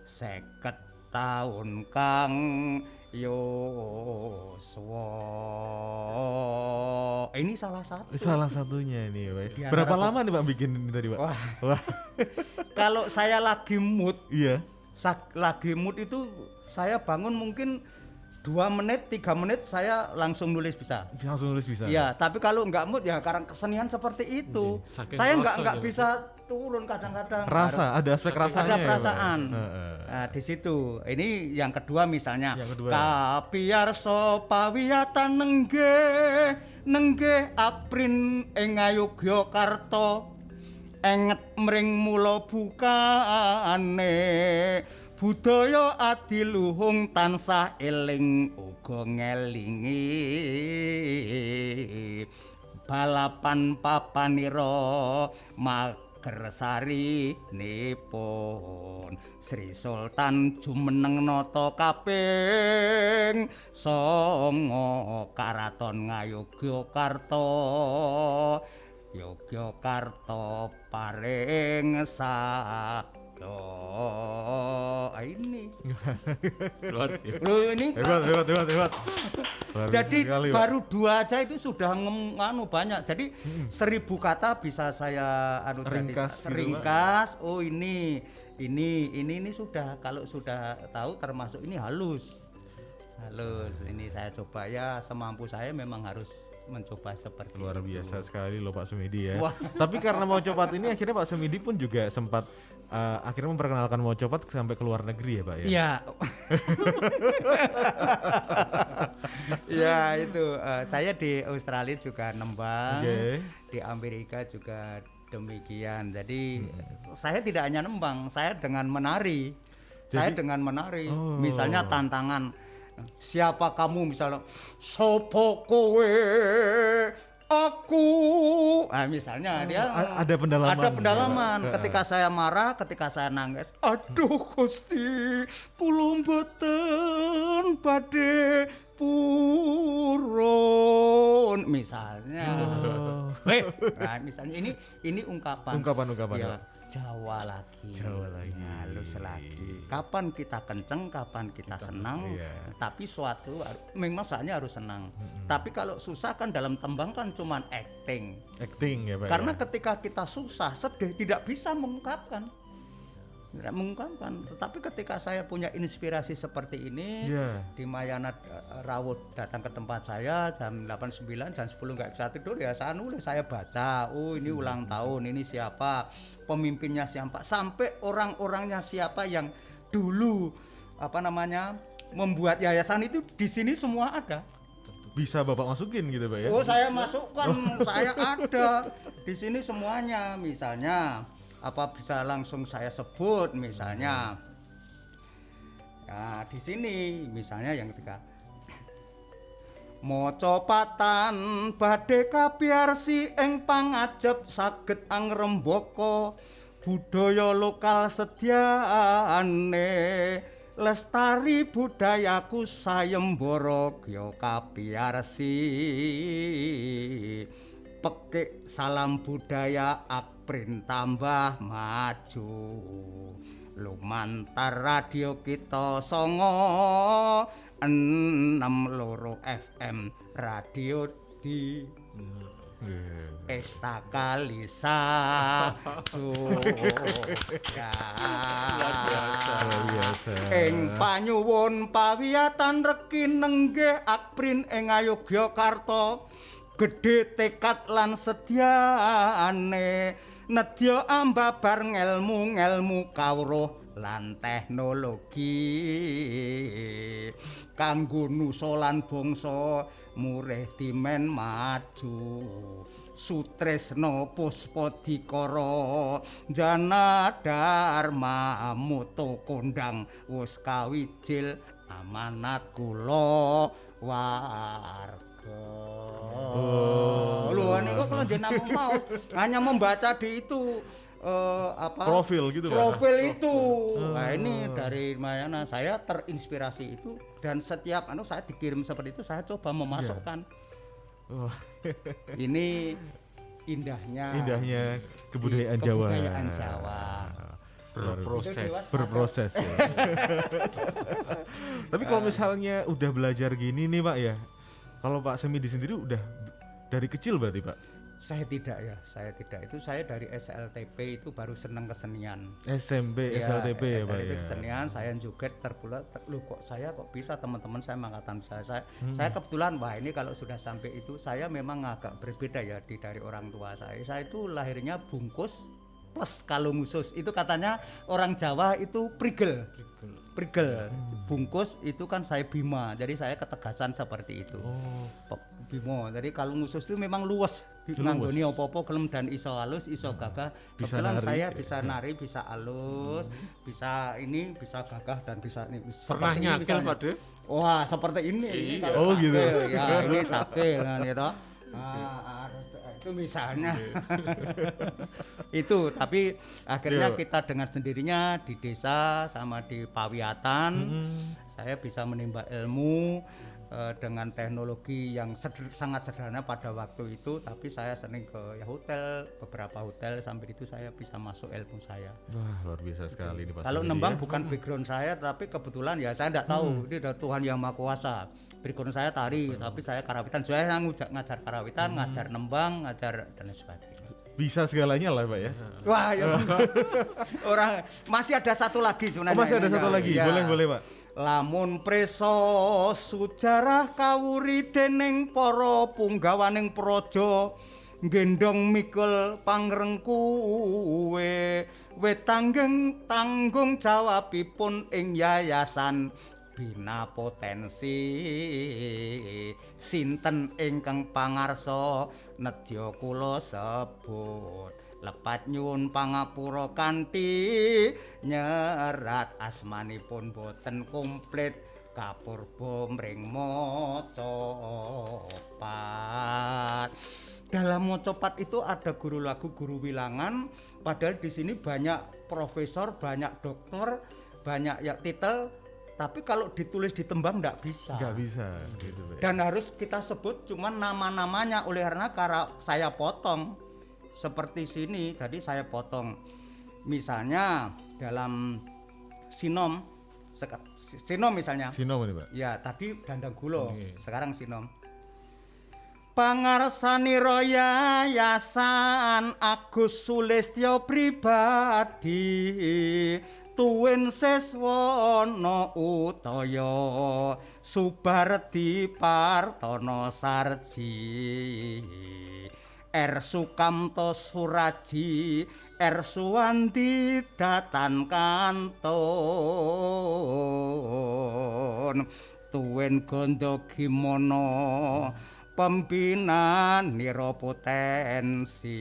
50 taun kang yuswa. Ini salah satu.
Salah satunya ini Pak.
Di
Berapa
antara-
lama nih Pak bikin ini tadi Pak? Wah.
Kalau saya lagi mood,
Iya.
itu saya bangun mungkin 2 menit, 3 menit saya langsung nulis bisa.
Langsung nulis bisa.
Ya, tapi kalau nggak mood ya karena kesenian seperti itu.
Saking
Saya
rasa
nggak
gitu.
bisa turun kadang-kadang.
Rasa, ada aspek rasanya.
Ada
ya, Pak?
perasaan.
Heeh.
Nah, di situ. Ini yang kedua misalnya.
Yang kedua.
Kapiyarsa pawiyatan nenggih Aprin ing Ngayogyakarta enget mring mula bukane budaya adiluhung tansah eling uga ngelingi balapan papanira Magersari nipun Sri Sultan jumeneng nata kaping 9 Karaton Ngayogyakarta Yogyakarta paring sabda. Ini.
Luar biasa.
Loh ini
Hebat. Luar
jadi
biasa sekali, Pak.
baru 2 aja itu sudah nganu banyak. Jadi 1000 kata bisa saya
Ringkas gitu, Pak.
ringkas. Oh ini sudah kalau sudah tahu termasuk ini halus. Ini saya coba ya semampu saya memang harus mencoba seperti
Luar
itu.
biasa sekali loh Pak Semidi ya.
Wah.
Tapi karena mau copat ini akhirnya Pak Semidi pun juga sempat akhirnya memperkenalkan mau copat sampai ke luar negeri ya Pak ya.
Iya. Ya itu saya di Australia juga nembang,
Oke.
di Amerika juga demikian. Jadi saya tidak hanya nembang, saya dengan menari.
Oh.
Misalnya tantangan siapa kamu misalnya sopo kowe aku misalnya dia
Ada pendalaman.
ada pendalaman
Ya, Pak.
ketika saya marah, ketika saya nangis. Aduh Gusti, kula mboten badhe purun misalnya.
Oh.
Nah, misalnya ini ungkapan
Ungkapan-ungkapan,
ya,
Pak.
Jawa lagi.
Jawa lagi.
Halus lagi. Kapan kita kenceng, kapan kita senang.
iya.
Tapi suatu memang masanya harus senang. Tapi kalau susah kan dalam tembang kan cuman acting.
Acting ya Pak.
Karena
ya?
ketika kita susah, sedih, tidak bisa mengungkapkan. Tidak mengungkapkan. Tetapi ketika saya punya inspirasi seperti ini,
Iya.
di Mayana Rawut datang ke tempat saya jam 8.09, jam 10 nggak bisa tidur ya saya nulis, saya baca, oh ini ulang tahun, ini siapa, pemimpinnya siapa, sampai orang-orangnya siapa yang dulu membuat yayasan itu di sini semua ada.
Bisa Bapak masukin gitu Pak ya?
Oh saya masukkan, saya ada di sini semuanya. Misalnya apa bisa langsung saya sebut misalnya. Ya di sini misalnya yang ketiga. Mocopatan badhe kapiarsi ing pangajep saged angrembaka budaya lokal sediane. Lestari budayaku sayembara gya kapiarsi pekik salam budaya akprin tambah maju lumantar radio kita 96 FM radio di Estaka Lisa Jogja.
Luar biasa.
Ing panyuwun pawiyatan reki nenggih akprin ing Ngayogyakarta gedhe tekad lan sedyane nedya ambabar ngelmu kawruh lan teknologi kanggo nusa lan bangsa murih timen maju Sutresna Puspadikara Jana Dharma Muto kondang wis kawijil amanat kula warga. Lho niku kalau jeneng mau hanya membaca di itu
Profil gitu Pak?
profil itu. Nah ini dari Mayana saya terinspirasi itu dan setiap saya dikirim seperti itu saya coba memasukkan.
Oh.
Ini indahnya
kebudayaan Jawa.
Kebudayaan Jawa.
Berproses ya. Tapi kalau misalnya udah belajar gini nih Pak ya, kalau Pak Semidi sendiri udah dari kecil berarti Pak?
Saya tidak. Itu saya dari SLTP itu baru senang kesenian.
SMP, SLTP ya Pak
SLTP
ya.
kesenian, saya juga terbulat. Loh kok saya kok bisa teman-teman saya angkatan saya kebetulan wah ini kalau sudah sampai itu saya memang agak berbeda ya dari orang tua saya. Saya itu lahirnya bungkus plus kalung khusus. Itu katanya orang Jawa itu prigel. Bungkus itu kan saya Bima. Jadi saya ketegasan seperti itu. Bima. Jadi kalung khusus itu memang luwes. Nganggoni apa-apa gelem dan iso halus, iso gagah. Kebetulan saya bisa nari, bisa halus, bisa gagah dan bisa ini.
Pernah nyakil Pak De?
Wah, seperti ini.
Iya.
Kalau
Gitu.
cakil, ya ini cakil kan gitu. Itu misalnya. Itu tapi akhirnya kita dengan sendirinya di desa sama di Pawiatan saya bisa menimba ilmu dengan teknologi yang sangat sederhana pada waktu itu, tapi saya sering ke beberapa hotel sambil itu saya bisa masuk ilmu saya.
Wah, luar biasa sekali ini Pak.
Kalau
Semidi
nembang
ya.
bukan background saya, tapi kebetulan ya saya tidak tahu ini ada Tuhan yang Maha Kuasa. Background saya tari, tapi saya karawitan. Saya ngajar karawitan, ngajar nembang, ngajar dan sebagainya.
Bisa segalanya lah Pak ya.
Wah, ya. Orang masih ada satu lagi sebenarnya.
Masih ada satu lagi.
Ya.
Boleh Pak.
Lamun preso sujarah kawuri dening para punggawaning praja gendong mikul pangrengkuwe tanggung jawabipun ing yayasan Bina Potensi sinten ingkang pangarsa nedya kula sebut lepat nyuwun pangapura kanthi nyerat asmanipun boten komplit kapurba mring Mocopat. Dalam Mocopat itu ada guru lagu, guru wilangan, padahal di sini banyak profesor, banyak doktor, banyak ya titel tapi kalau ditulis di tembang nggak bisa.
Nggak bisa gitu Pak.
Dan harus kita sebut cuman nama-namanya, oleh karena saya potong seperti sini, jadi saya potong. Misalnya dalam sinom misalnya.
Sinom ini Pak.
Ya, tadi Dandang Gulo,
Oke.
sekarang sinom. Pangarsanira Yayasan Agus Sulistyo Pribadi Tuwin Seswono Utaya Subardi Partono Sarji R Sukamto Suraji R Suwandi Datan Kantun Tuwin Gondo Gimono Pembina Niropotensi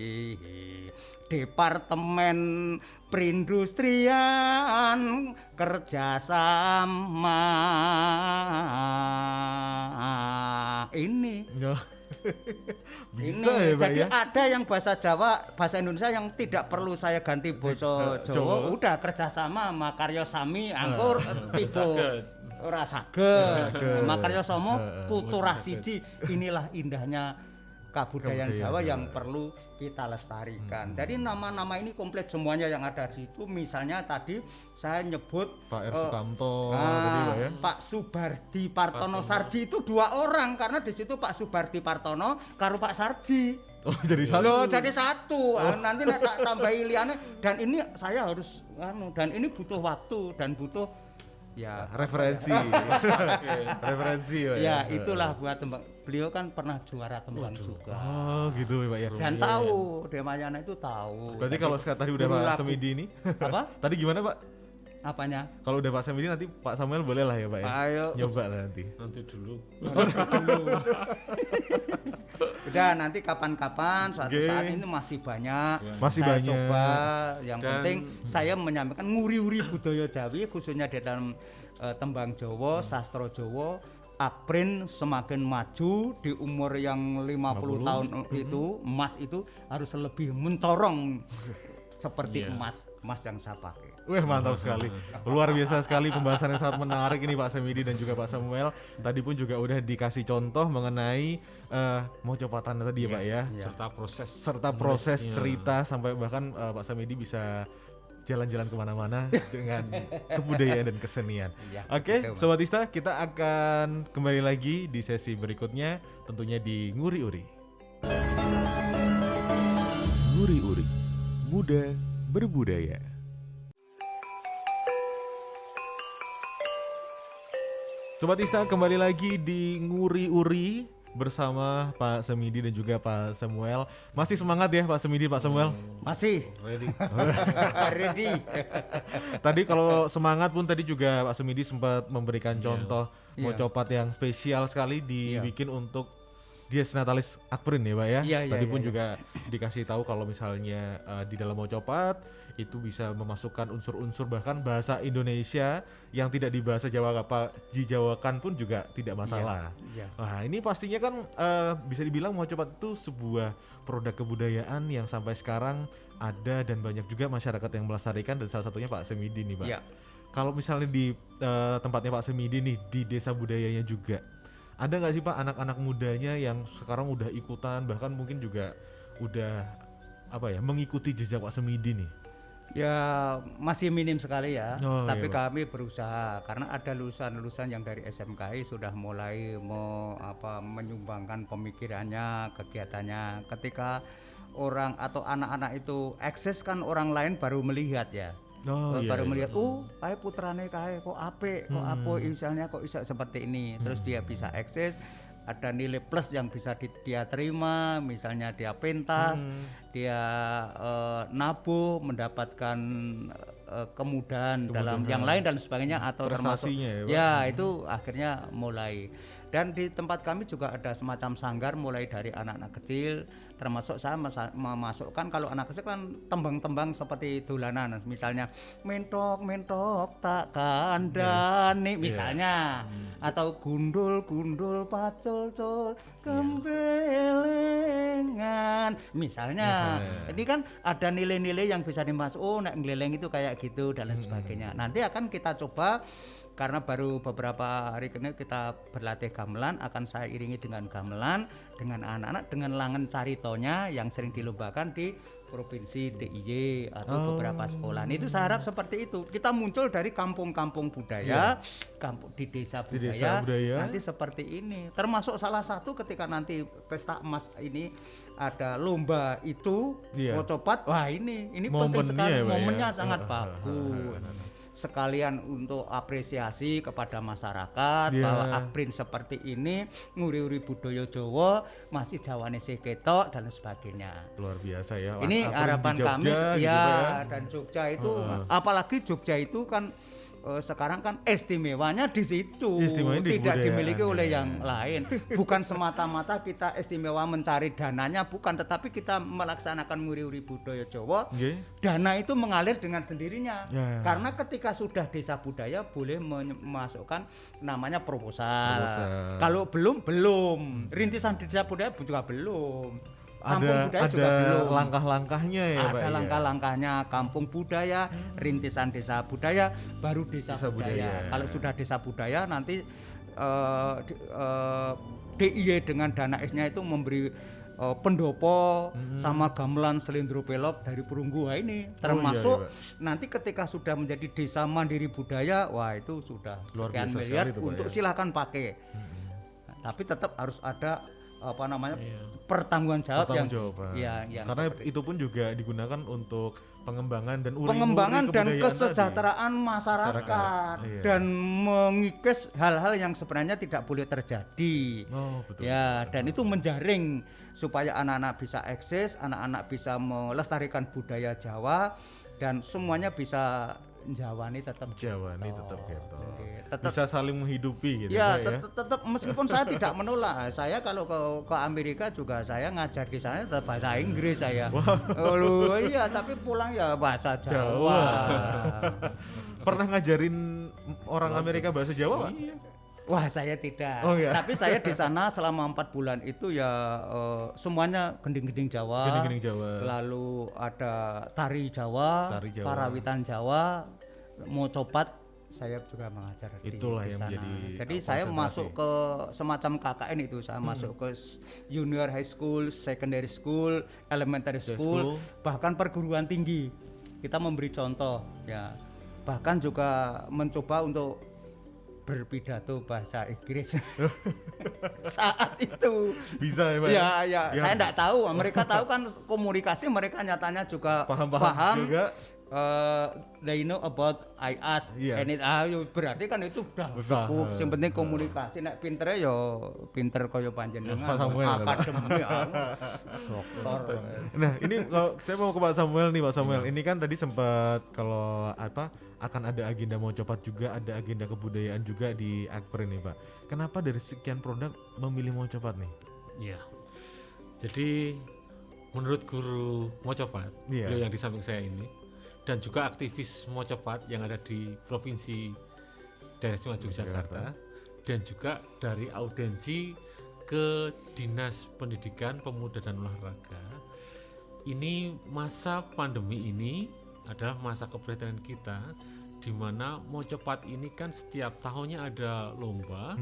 Departemen Perindustrian Kerjasama ini.
Bisa
Ini
ya Pak
jadi
ya.
ada yang bahasa Jawa, bahasa Indonesia yang tidak perlu saya ganti basa Jawa, udah kerjasama makarya sami angkur tiba ora saged. Makarya sama tuturah siji. Inilah indahnya kebudayaan Jawa yang perlu kita lestarikan. Jadi nama-nama ini komplit semuanya yang ada di situ. Misalnya tadi saya nyebut
Pak R Sukamto tadi Pak ya.
Pak Subardi Partono Sarji itu 2 orang karena di situ Pak Subardi Partono karo Pak Sarji.
Oh jadi satu.
Loh, jadi satu. Nanti nek tak tambahi liyane dan ini saya harus dan ini butuh waktu dan butuh ya
Referensi. Referensi Pak
ya itulah buat tembang. Beliau kan pernah juara tembang juga.
Oh gitu Pak ya.
Dan tahu Demayana itu tahu.
Berarti kalau tadi udah
guru
Pak
lagu.
Semidi ini.
Apa?
Tadi gimana Pak?
Apanya?
Kalau udah Pak Semidi nanti Pak Samuel boleh lah ya Pak ya.
Ayo.
Nyoba lah nanti.
Nanti dulu.
Udah nanti kapan-kapan suatu
Oke.
saat ini masih banyak.
Masih
saya
banyak.
coba yang
Dan-
penting saya menyampaikan nguri-uri budaya Jawi khususnya di dalam tembang Jawa, sastra Jawa. Aprin semakin maju di umur yang 50 tahun itu emas itu harus lebih mencorong seperti
Iya.
emas yang saya pakai.
Wah mantap sekali, luar biasa sekali pembahasan yang sangat menarik ini Pak Semidi dan juga Pak Samuel. Tadi pun juga udah dikasih contoh mengenai mocopatan tadi ya Pak ya, serta proses cerita sampai bahkan Pak Semidi bisa jalan-jalan kemana-mana dengan kebudayaan dan kesenian.
Iya,
Oke,
betul, Pak.
Sobat Ista, kita akan kembali lagi di sesi berikutnya, tentunya di Nguri Uri. Nguri Uri, muda berbudaya. Sobat Ista, kembali lagi di Nguri Uri bersama Pak Semidi dan juga Pak Samuel. Masih semangat ya Pak Semidi, Pak Samuel?
Masih
Ready.
ready.
Tadi kalau semangat pun tadi juga Pak Semidi sempat memberikan contoh
Iya.
mocopat yang spesial sekali dibikin untuk Dies Natalis Akprin ya Pak ya.
Iya, iya,
Tadi pun
iya,
juga dikasih tahu kalau misalnya di dalam mocopat itu bisa memasukkan unsur-unsur bahkan bahasa Indonesia yang tidak dibahasa Jawa apa dijawakan pun juga tidak masalah.
Iya.
Wah ini pastinya kan bisa dibilang mocopat itu sebuah produk kebudayaan yang sampai sekarang ada dan banyak juga masyarakat yang melestarikan dan salah satunya Pak Semidi nih Pak.
Iya.
Kalau misalnya di tempatnya Pak Semidi nih di desa budayanya juga ada nggak sih Pak anak-anak mudanya yang sekarang udah ikutan bahkan mungkin juga udah apa ya mengikuti jejak Pak Semidi nih?
Ya masih minim sekali ya,
Oh,
tapi
iya, Pak.
kami berusaha karena ada lulusan-lulusan yang dari SMKI sudah mulai menyumbangkan pemikirannya, kegiatannya. Ketika orang atau anak-anak itu eksis kan orang lain baru melihat ya.
Oh, iya,
Baru
iya.
melihat, kae putrane kae kok apik, kok apa misalnya kok bisa seperti ini. Terus dia bisa eksis, ada nilai plus yang bisa dia terima, misalnya dia pentas, dia nabuh mendapatkan kemudahan dalam yang lain dan sebagainya atau termasuk
Prestasinya ya, Pak.
ya itu akhirnya mulai. Dan di tempat kami juga ada semacam sanggar mulai dari anak-anak kecil, termasuk saya memasukkan kalau anak kecil kan tembang-tembang seperti dolanan, misalnya mentok tak kandani misalnya, atau gundul pacul-cul gembelengan misalnya. Ini kan ada nilai-nilai yang bisa dimasuk, nek ngeleleng itu kayak gitu dan lain sebagainya. Nanti akan kita coba karena baru beberapa hari ini kita berlatih gamelan, akan saya iringi dengan gamelan, dengan anak-anak, dengan langen caritonya yang sering dilombakan di provinsi DIY atau beberapa sekolah. Itu saya harap seperti itu. Kita muncul dari kampung-kampung budaya, kampung di desa budaya, nanti seperti ini. Termasuk salah satu ketika nanti pesta emas ini ada lomba itu mocopat, wah ini penting sekali, momennya sangat bagus. Sekalian untuk apresiasi kepada masyarakat bahwa Akprin seperti ini nguri-uri budaya Jawa, masih Jawane seketok dan sebagainya.
Luar biasa ya.
Ini harapan kami
gitu
dan Jogja itu apalagi Jogja itu kan sekarang kan istimewanya di situ, tidak dimiliki oleh yang lain. Bukan semata-mata kita istimewa mencari dananya, bukan, tetapi kita melaksanakan nguri-uri budaya Jawa. Dana itu mengalir dengan sendirinya. Karena ketika sudah desa budaya boleh memasukkan namanya proposal. Kalau belum, rintisan desa budaya juga belum.
Kampung budaya juga belum. Langkah-langkahnya ya, Pak.
Ada langkah-langkahnya, kampung budaya, rintisan desa budaya, baru desa budaya. Kalau sudah desa budaya nanti DIY dengan dana S-nya itu memberi pendopo sama gamelan selindro pelop dari Perunggu ini, termasuk nanti ketika sudah menjadi desa mandiri budaya, wah itu sudah sekian miliar untuk silakan pakai. Tapi tetap harus ada pertanggungan jawab yang
karena itu pun juga digunakan untuk pengembangan dan
kesejahteraan masyarakat dan mengikis hal-hal yang sebenarnya tidak boleh terjadi. Dan itu menjaring supaya anak-anak bisa eksis, anak-anak bisa melestarikan budaya Jawa dan semuanya bisa Jawani tetap
gitu. Bisa saling menghidupi gitu
tetap meskipun saya tidak menolak. Saya kalau ke Amerika juga saya ngajar di sana tetap bahasa Inggris saya. Tapi pulang ya bahasa Jawa.
Pernah ngajarin orang Amerika bahasa Jawa, Pak?
Wah, saya tidak. Tapi saya di sana selama 4 bulan itu ya semuanya gending-gending Jawa. Lalu ada tari Jawa, karawitan Jawa, mocopat saya juga mengajar di sana. Jadi saya masuk ke semacam KKN itu, saya masuk ke junior high school, secondary school, elementary school, bahkan perguruan tinggi. Kita memberi contoh ya. Bahkan juga mencoba untuk berpidato bahasa Inggris saat itu.
Bisa ya, Pak?
Saya enggak tahu. Mereka tahu kan komunikasi, mereka nyatanya juga paham juga. They know about I ask and it berarti kan itu udah cukup. Yang penting komunikasi, nek pintere yo pinter kaya panjenengan. Akademi dokter.
Nah, ini kalau saya mau ke Pak Samuel nih, Pak Samuel. Ini kan tadi sempat kalau akan ada agenda mocopat juga, ada agenda kebudayaan juga di Akprin nih, Pak. Kenapa dari sekian produk memilih mocopat nih?
Iya. Jadi menurut guru mocopat, beliau yang di samping saya ini, dan juga aktivis mocopat yang ada di provinsi daerah istimewa Yogyakarta, dan juga dari audiensi ke Dinas Pendidikan Pemuda dan Olahraga. Ini masa pandemi ini adalah masa keprihatinan kita, di mana mocopat ini kan setiap tahunnya ada lomba,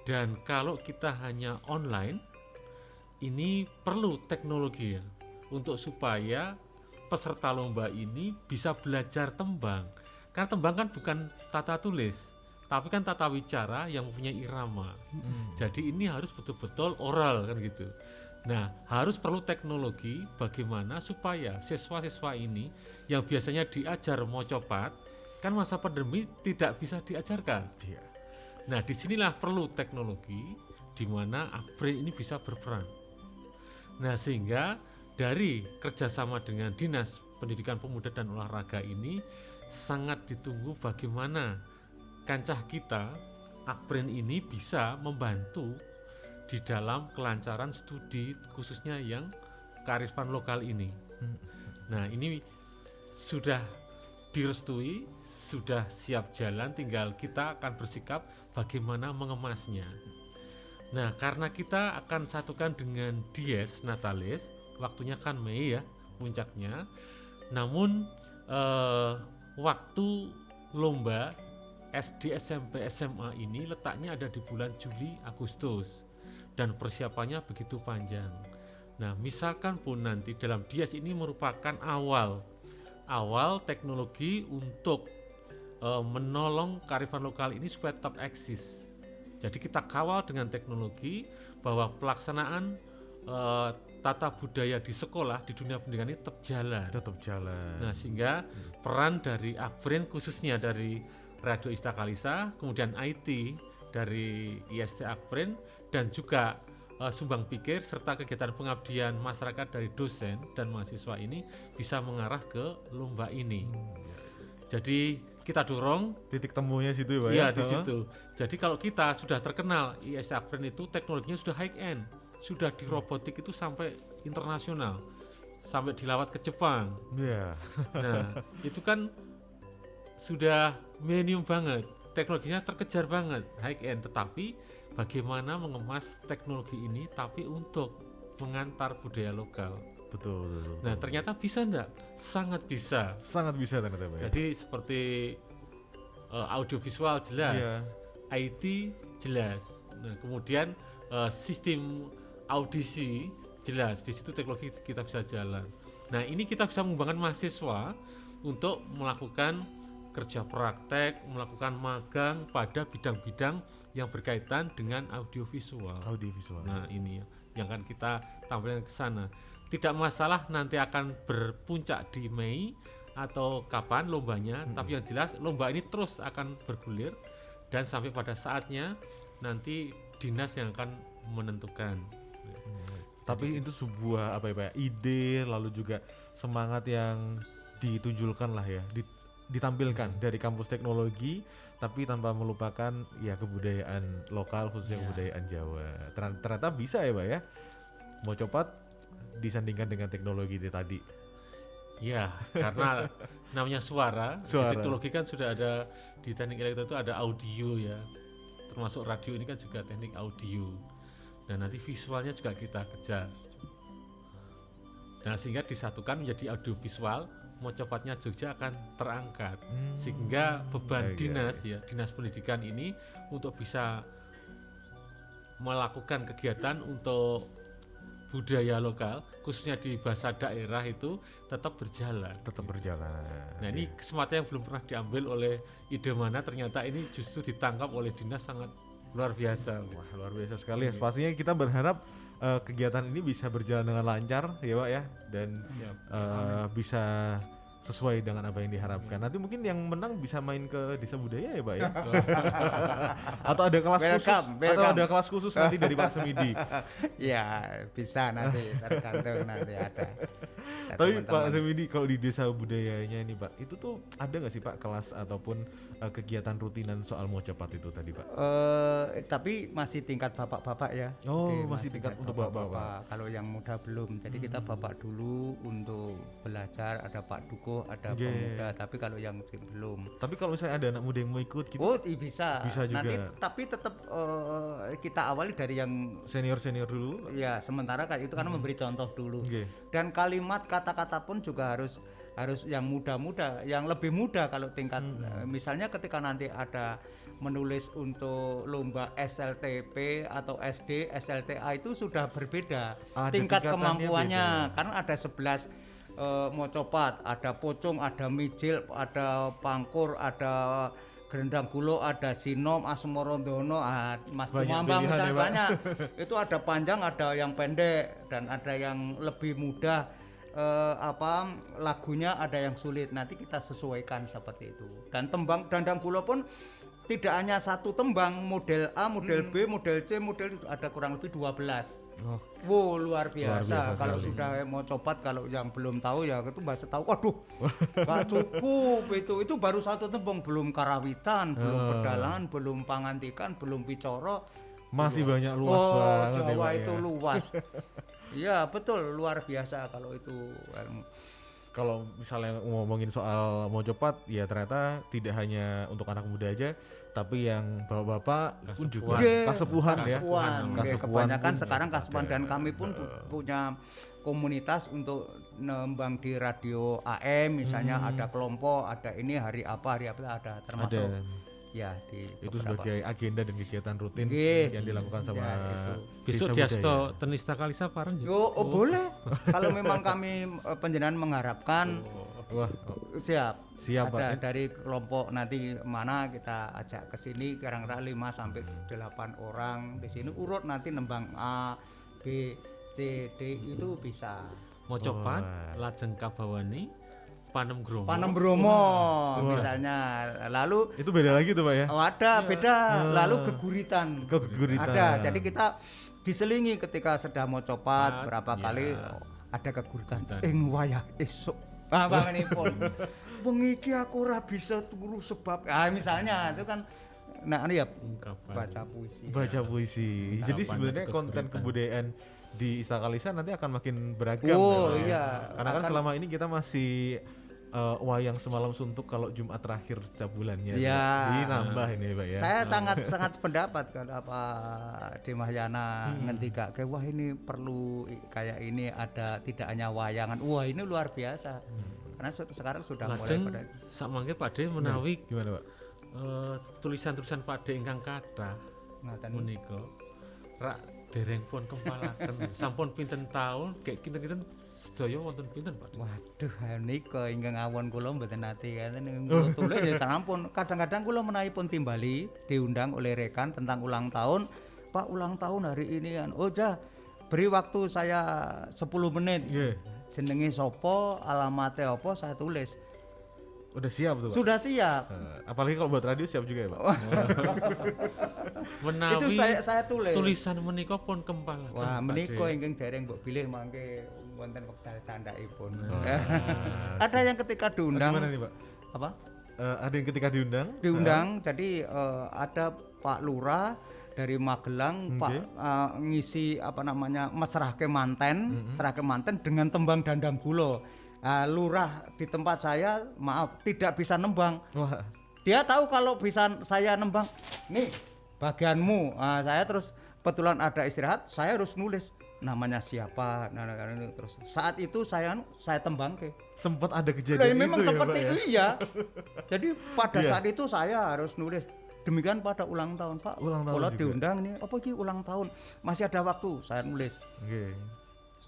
dan kalau kita hanya online, ini perlu teknologi ya, untuk supaya peserta lomba ini bisa belajar tembang. Karena tembang kan bukan tata tulis, tapi kan tata wicara yang mempunyai irama. Jadi ini harus betul-betul oral kan gitu. Nah, harus perlu teknologi bagaimana supaya siswa-siswa ini yang biasanya diajar mocopat, kan masa pandemi tidak bisa diajarkan. Nah, disinilah perlu teknologi di mana Akprin ini bisa berperan. Nah, sehingga dari kerjasama dengan Dinas Pendidikan Pemuda dan Olahraga ini sangat ditunggu bagaimana kancah kita Akprin ini bisa membantu di dalam kelancaran studi khususnya yang kearifan lokal ini. Nah, ini sudah direstui, sudah siap jalan, tinggal kita akan bersikap bagaimana mengemasnya. Nah, karena kita akan satukan dengan Dies Natalis, waktunya kan Mei ya puncaknya. Namun waktu lomba SD, SMP, SMA ini letaknya ada di bulan Juli, Agustus dan persiapannya begitu panjang. Nah, misalkan pun nanti dalam Dias ini merupakan awal teknologi untuk menolong kearifan lokal ini supaya tetap eksis. Jadi kita kawal dengan teknologi bahwa pelaksanaan tata budaya di sekolah, di dunia pendidikan ini tetap jalan. Nah, sehingga peran dari Akbrin khususnya dari Radio Ista Kalisa, kemudian IT dari IST Akbrin, dan juga sumbang pikir serta kegiatan pengabdian masyarakat dari dosen dan mahasiswa ini bisa mengarah ke lomba ini. Jadi kita dorong
Titik temunya situ ya Pak?
Iya, di situ. Jadi kalau kita sudah terkenal IST Akbrin itu teknologinya sudah high end, sudah di robotik itu sampai internasional, sampai dilawat ke Jepang.
Iya.
Nah, itu kan sudah milenium banget, teknologinya terkejar banget, high end. Tetapi bagaimana mengemas teknologi ini tapi untuk mengantar budaya lokal.
Betul.
Nah, ternyata bisa enggak? Sangat bisa.
Sangat bisa ternyata Pak.
Jadi seperti audiovisual jelas,
Iya.
IT jelas. Nah, kemudian sistem audisi jelas. Di situ teknologi kita bisa jalan. Nah, ini kita bisa mengembangkan mahasiswa untuk melakukan kerja praktek, melakukan magang pada bidang-bidang yang berkaitan dengan audiovisual. Nah, ini yang akan kita tampilkan ke sana. Tidak masalah nanti akan berpuncak di Mei atau kapan lombanya, tapi yang jelas lomba ini terus akan bergulir dan sampai pada saatnya nanti dinas yang akan menentukan.
Tapi itu sebuah apa ya Pak? Ide lalu juga semangat yang ditunjukkan lah ya, ditampilkan dari kampus teknologi, tapi tanpa melupakan ya kebudayaan lokal khususnya kebudayaan Jawa. Ternyata bisa ya Pak ya. Mau copat disandingkan dengan teknologi itu tadi.
Ya, karena namanya suara. Di teknologi kan sudah ada, di teknik elektro itu ada audio ya, termasuk radio ini kan juga teknik audio. Dan nanti visualnya juga kita kejar. Nah, sehingga disatukan menjadi audiovisual, Mocopatnya Jogja akan terangkat, sehingga beban dinas pendidikan ini untuk bisa melakukan kegiatan untuk budaya lokal khususnya di bahasa daerah itu tetap berjalan. Nah, ini kesempatan yang belum pernah diambil oleh ide mana, ternyata ini justru ditangkap oleh dinas sangat luar biasa.
Wah, luar biasa sekali ya. Pastinya kita berharap kegiatan ini bisa berjalan dengan lancar ya Pak ya, dan bisa sesuai dengan apa yang diharapkan. Nanti mungkin yang menang bisa main ke Desa Budaya ya Pak ya. Atau ada kelas khusus, atau ada kelas khusus nanti dari Pak Semidi.
Ya, bisa nanti tergantung nanti ada.
Tapi Pak Semidi, kalau di Desa Budayanya ini Pak, itu tuh ada nggak sih Pak kelas ataupun kegiatan rutinan soal Mocopat itu tadi Pak?
Tapi masih tingkat bapak-bapak ya.
Oh, masih tingkat untuk bapak-bapak.
Kalau yang muda belum. Jadi kita bapak dulu untuk belajar, ada Pak Dukuh, ada pemuda. Tapi kalau yang belum.
Tapi kalau misalnya ada anak muda yang mau ikut gitu?
Oh, bisa.
Bisa juga.
Nanti tapi tetap kita awali dari yang
senior dulu.
Ya, sementara kan itu kan memberi contoh dulu. Dan kalimat kata-kata pun juga harus yang muda-muda, yang lebih muda kalau tingkat misalnya ketika nanti ada menulis untuk lomba SLTP atau SD, SLTA itu sudah berbeda tingkat kemampuannya beda. Karena ada 11 Mocopat, ada Pocong, ada Mijil, ada Pangkur, ada Gerendang Gulo, ada Sinom, Asmorodono, Mas Kumambang misalnya banyak. Itu ada panjang, ada yang pendek, dan ada yang lebih mudah. Lagunya ada yang sulit, nanti kita sesuaikan seperti itu. Dan tembang Dandang Gulo pun tidak hanya satu tembang, model A, model B, model C, model ada kurang lebih 12. Wow, luar biasa kalau sudah mau copat. Kalau yang belum tahu ya itu bahasa tahu, waduh gak cukup itu baru satu tembang, belum karawitan, belum pedalan, belum pangantikan, belum bicoro,
masih banyak luas banget.
Jawa itu luas. Iya betul, luar biasa kalau itu.
Kalau misalnya ngomongin soal Mocopat, ya ternyata tidak hanya untuk anak muda aja, tapi yang bapak-bapak pun juga kasepuhan ya.
Kebanyakan sekarang kasepuhan, dan kami pun punya komunitas untuk nembang di radio AM misalnya, ada kelompok, ada ini hari apa ada termasuk ya di
Itu
beberapa.
sebagai agenda dan kegiatan rutin
Nggih.
yang dilakukan sama
Ya, itu.
Besok
Desa
Diasto
Budaya.
Tenista Kalisa bareng ya?
Oh, boleh. Kalau memang kami penjenengan mengharapkan
Wah,
siap.
siap,
Ada
Pak.
dari kelompok nanti mana kita ajak ke sini kira-kira 5 sampai 8 orang di sini urut nanti nembang A, B, C, D itu bisa.
Mocopat, lajeng Kabawani, Panem Gromo.
Panem Bromo misalnya. Lalu
Itu beda lagi tuh Pak ya?
ada beda, lalu geguritan.
Geguritan.
Ada. Jadi kita diselingi ketika sedang mau copat berapa kali ada geguritan. Ing wayah esuk. Ah panganipun. Wengi iki aku ora bisa turu sebab misalnya itu kan ini ya
Ungkapan.
baca puisi.
Baca puisi. Jadi
Ungkapan
sebenarnya
itu
konten
kebudayaan.
kebudayaan di Istana Kalisa nanti akan makin beragam.
Oh,
ya, Pak,
iya.
Karena kan selama ini kita masih wayang semalam suntuk kalau Jumat terakhir setiap bulannya.
Iya.
Jadi nambah ini Pak ya.
Saya sangat sependapat kalau Pak Dimahyana ngendikake wah ini perlu kayak ini ada tidak hanya wayangan. Wah, ini luar biasa. Karena sekarang sudah mulai
Lajeng
pada
sakmangke Pak De menawi
Gimana Pak?
tulisan-tulisan Pak De ingkang kathah
ngaten.
menika rak dereng pun kempalaken. Sampun pinten taun kayak kinten-kinten sedaya wonten pinten Pak De?
Waduh, nika ingkang awon kula mboten nate kan kula tulis ya sampun. Kadang-kadang kula menawi pun timbali diundang oleh rekan tentang ulang tahun. Pak ulang tahun hari ini kan. Oh dah beri waktu saya 10 menit.
Iya.
Jenenge sopo, alamatnya apa saya tulis.
Udah siap tuh Pak?
Sudah siap.
Apalagi kalau buat radio siap juga ya Pak?
Menawi
Itu saya tulis.
tulisan menika pun kempalaken.
Wah,
Pak
menika
De.
ingkang dereng mbok bilih mangke wonten wekdal candhaipun. Ada yang ketika diundang
Gimana nih Pak?
apa?
Ada yang ketika diundang?
Diundang jadi ada Pak Lurah dari Magelang Pak ngisi apa namanya mesrahke manten, serahke manten dengan tembang dandang gula. Lurah di tempat saya maaf tidak bisa nembang.
Wah,
Dia tahu kalau bisa saya nembang. Nih bagianmu. Saya terus kebetulan ada istirahat, saya harus nulis namanya siapa. Nah, terus saat itu saya tembang ke.
sempat ada
Lah,
kejadian
memang
itu
seperti
ya Pak
itu
ya?
iya. Jadi pada
Iya.
saat itu saya harus nulis. Demikian pada ulang tahun Pak.
Ulang tahun
Kalau
juga.
diundang nih, apa iki ulang tahun? Masih ada waktu, saya nulis.
Oke.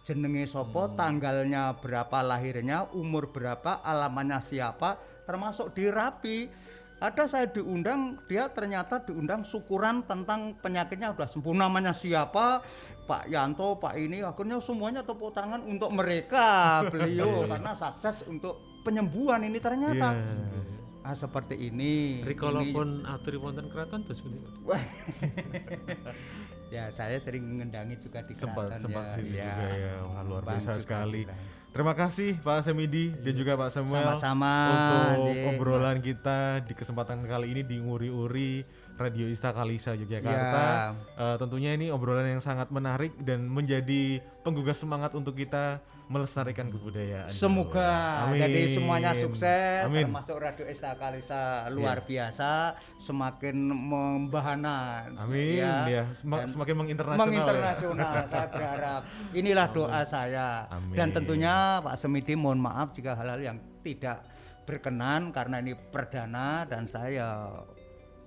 Jenenge sopo, tanggalnya berapa lahirnya, umur berapa, alamannya siapa, termasuk dirapi. Ada saya diundang, dia ternyata diundang syukuran tentang penyakitnya udah sembuh. Namanya siapa? Pak Yanto, Pak ini, akhirnya semuanya tepuk tangan untuk mereka, beliau karena sukses untuk penyembuhan ini ternyata.
Iya.
Seperti ini.
Rikala
Ini-
pun aturi wonten keraton terus pundi Pak?
Wah. Ya saya sering mengendangi juga di
sempat
keraton
ini
ya.
juga ya. Wah, luar
Bang
biasa
juga
sekali.
bilang.
Terima kasih Pak Semidi dan juga Pak Samuel
Sama-sama,
untuk
Ding.
obrolan kita di kesempatan kali ini di Nguri-Uri Radio Istana Kalisa Yogyakarta. Tentunya ini obrolan yang sangat menarik dan menjadi penggugah semangat untuk kita melestarikan kebudayaan.
Semoga
Amin.
jadi semuanya sukses,
Amin.
termasuk Radio Istana Kalisa luar biasa, semakin membahana.
Amin ya,
Dan
semakin menginternasional.
menginternasional. Saya berharap inilah doa saya.
Amin.
Dan tentunya Pak Semidi mohon maaf jika hal-hal yang tidak berkenan karena ini perdana dan saya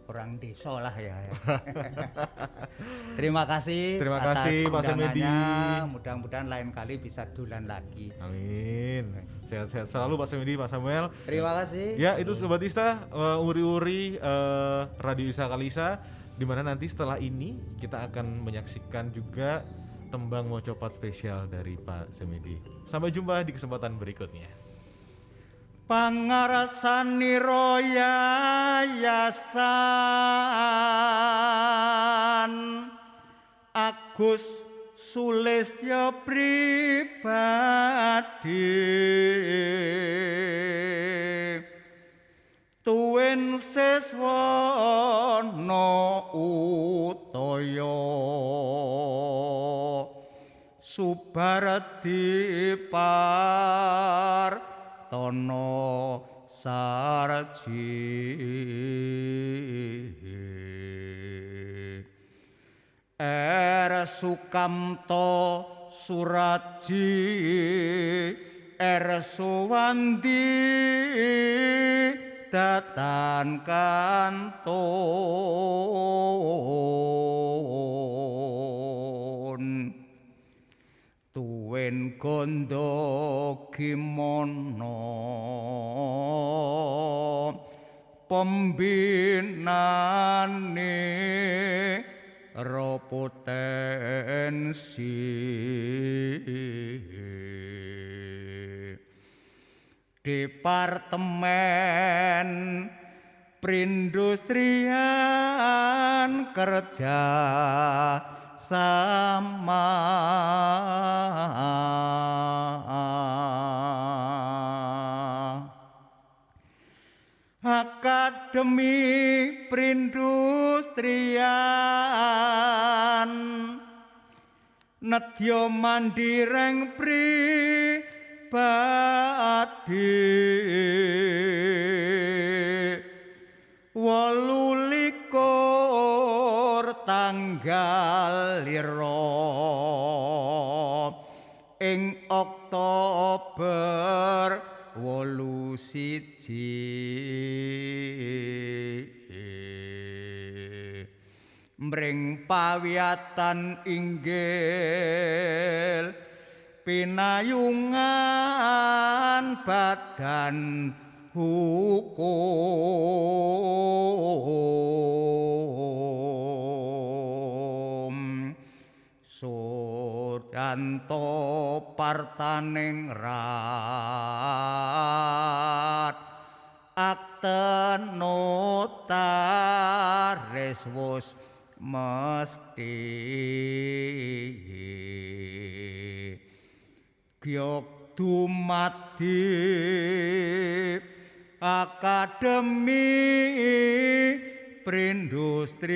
orang desa lah ya. Terima kasih.
Terima
atas
kasih, Pak Semedi.
undangannya. Mudah-mudahan lain kali bisa dulan lagi.
Amin. Sehat-sehat selalu Pak Semidi, Pak Samuel.
Terima kasih.
Ya itu Sobat Ista, uri-uri Radio Istana Kalisa, di mana nanti setelah ini kita akan menyaksikan juga tembang mocopat spesial dari Pak Semidi. Sampai jumpa di kesempatan berikutnya.
Pangarasani roya yasan Agus Sulistya pribadi Tuwin seswana utaya Subardi Partono Sarji Sukamto Suraji Suwandi datan kantun tuwin gondo gimana pembinane potensi Departemen Perindustrian Kerja Sama Akademi Perindustrian Nedya mandireng pribadi 28 tanggal liro ing Oktober 81 mring pawiyatan inggil pinayungan badan hukum Sudanto Partaning Rat akte notaris wus mesti gyok dumadi Akademi Perindustrian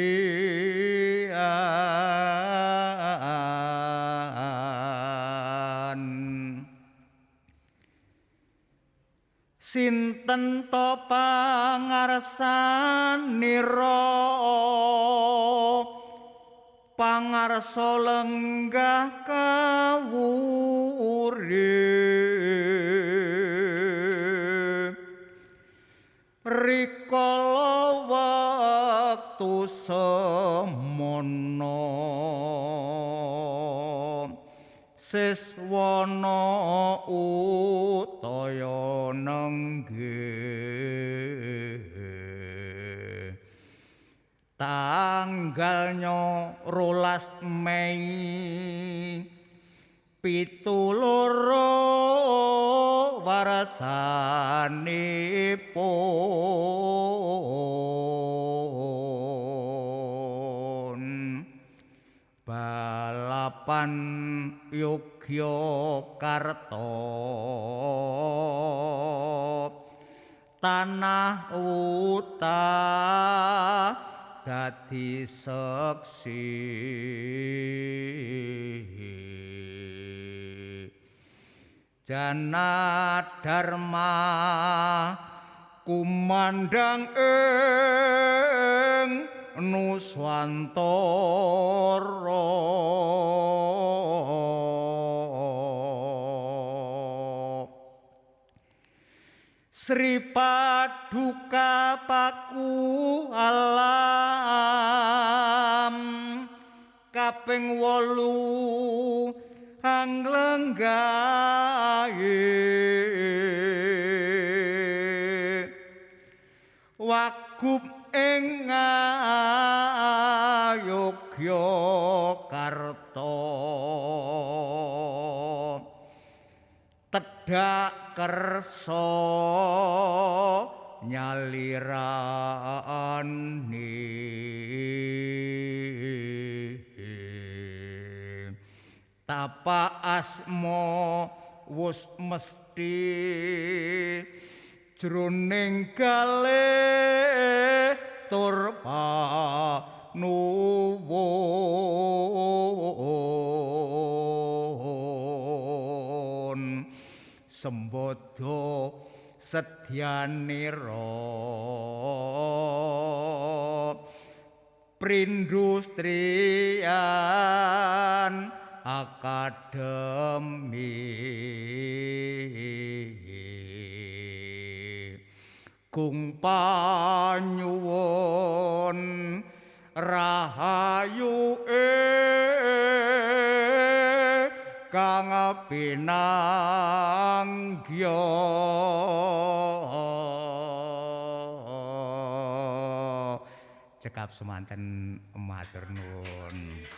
Sinten to pangarsanira pangarsa lenggah kawurip rikala wektu semono siswana utaya nenggih tanggalnya 12 Mei 17 warasanipun balapan Yogyakarta tanah utah dadi seksi Jana Dharma kumandang ing Nuswantara Sri Paduka Paku Alam kaping 8 anglenggahe Wagub ing Yogyakarta tedak kersa nyalirane tapa asma wus mesti jroning kalih tur panuwun sembada sedyanira perindustrian akademi Gung panyuwun rahayu kang pinanggya cekap semanten matur nuwun.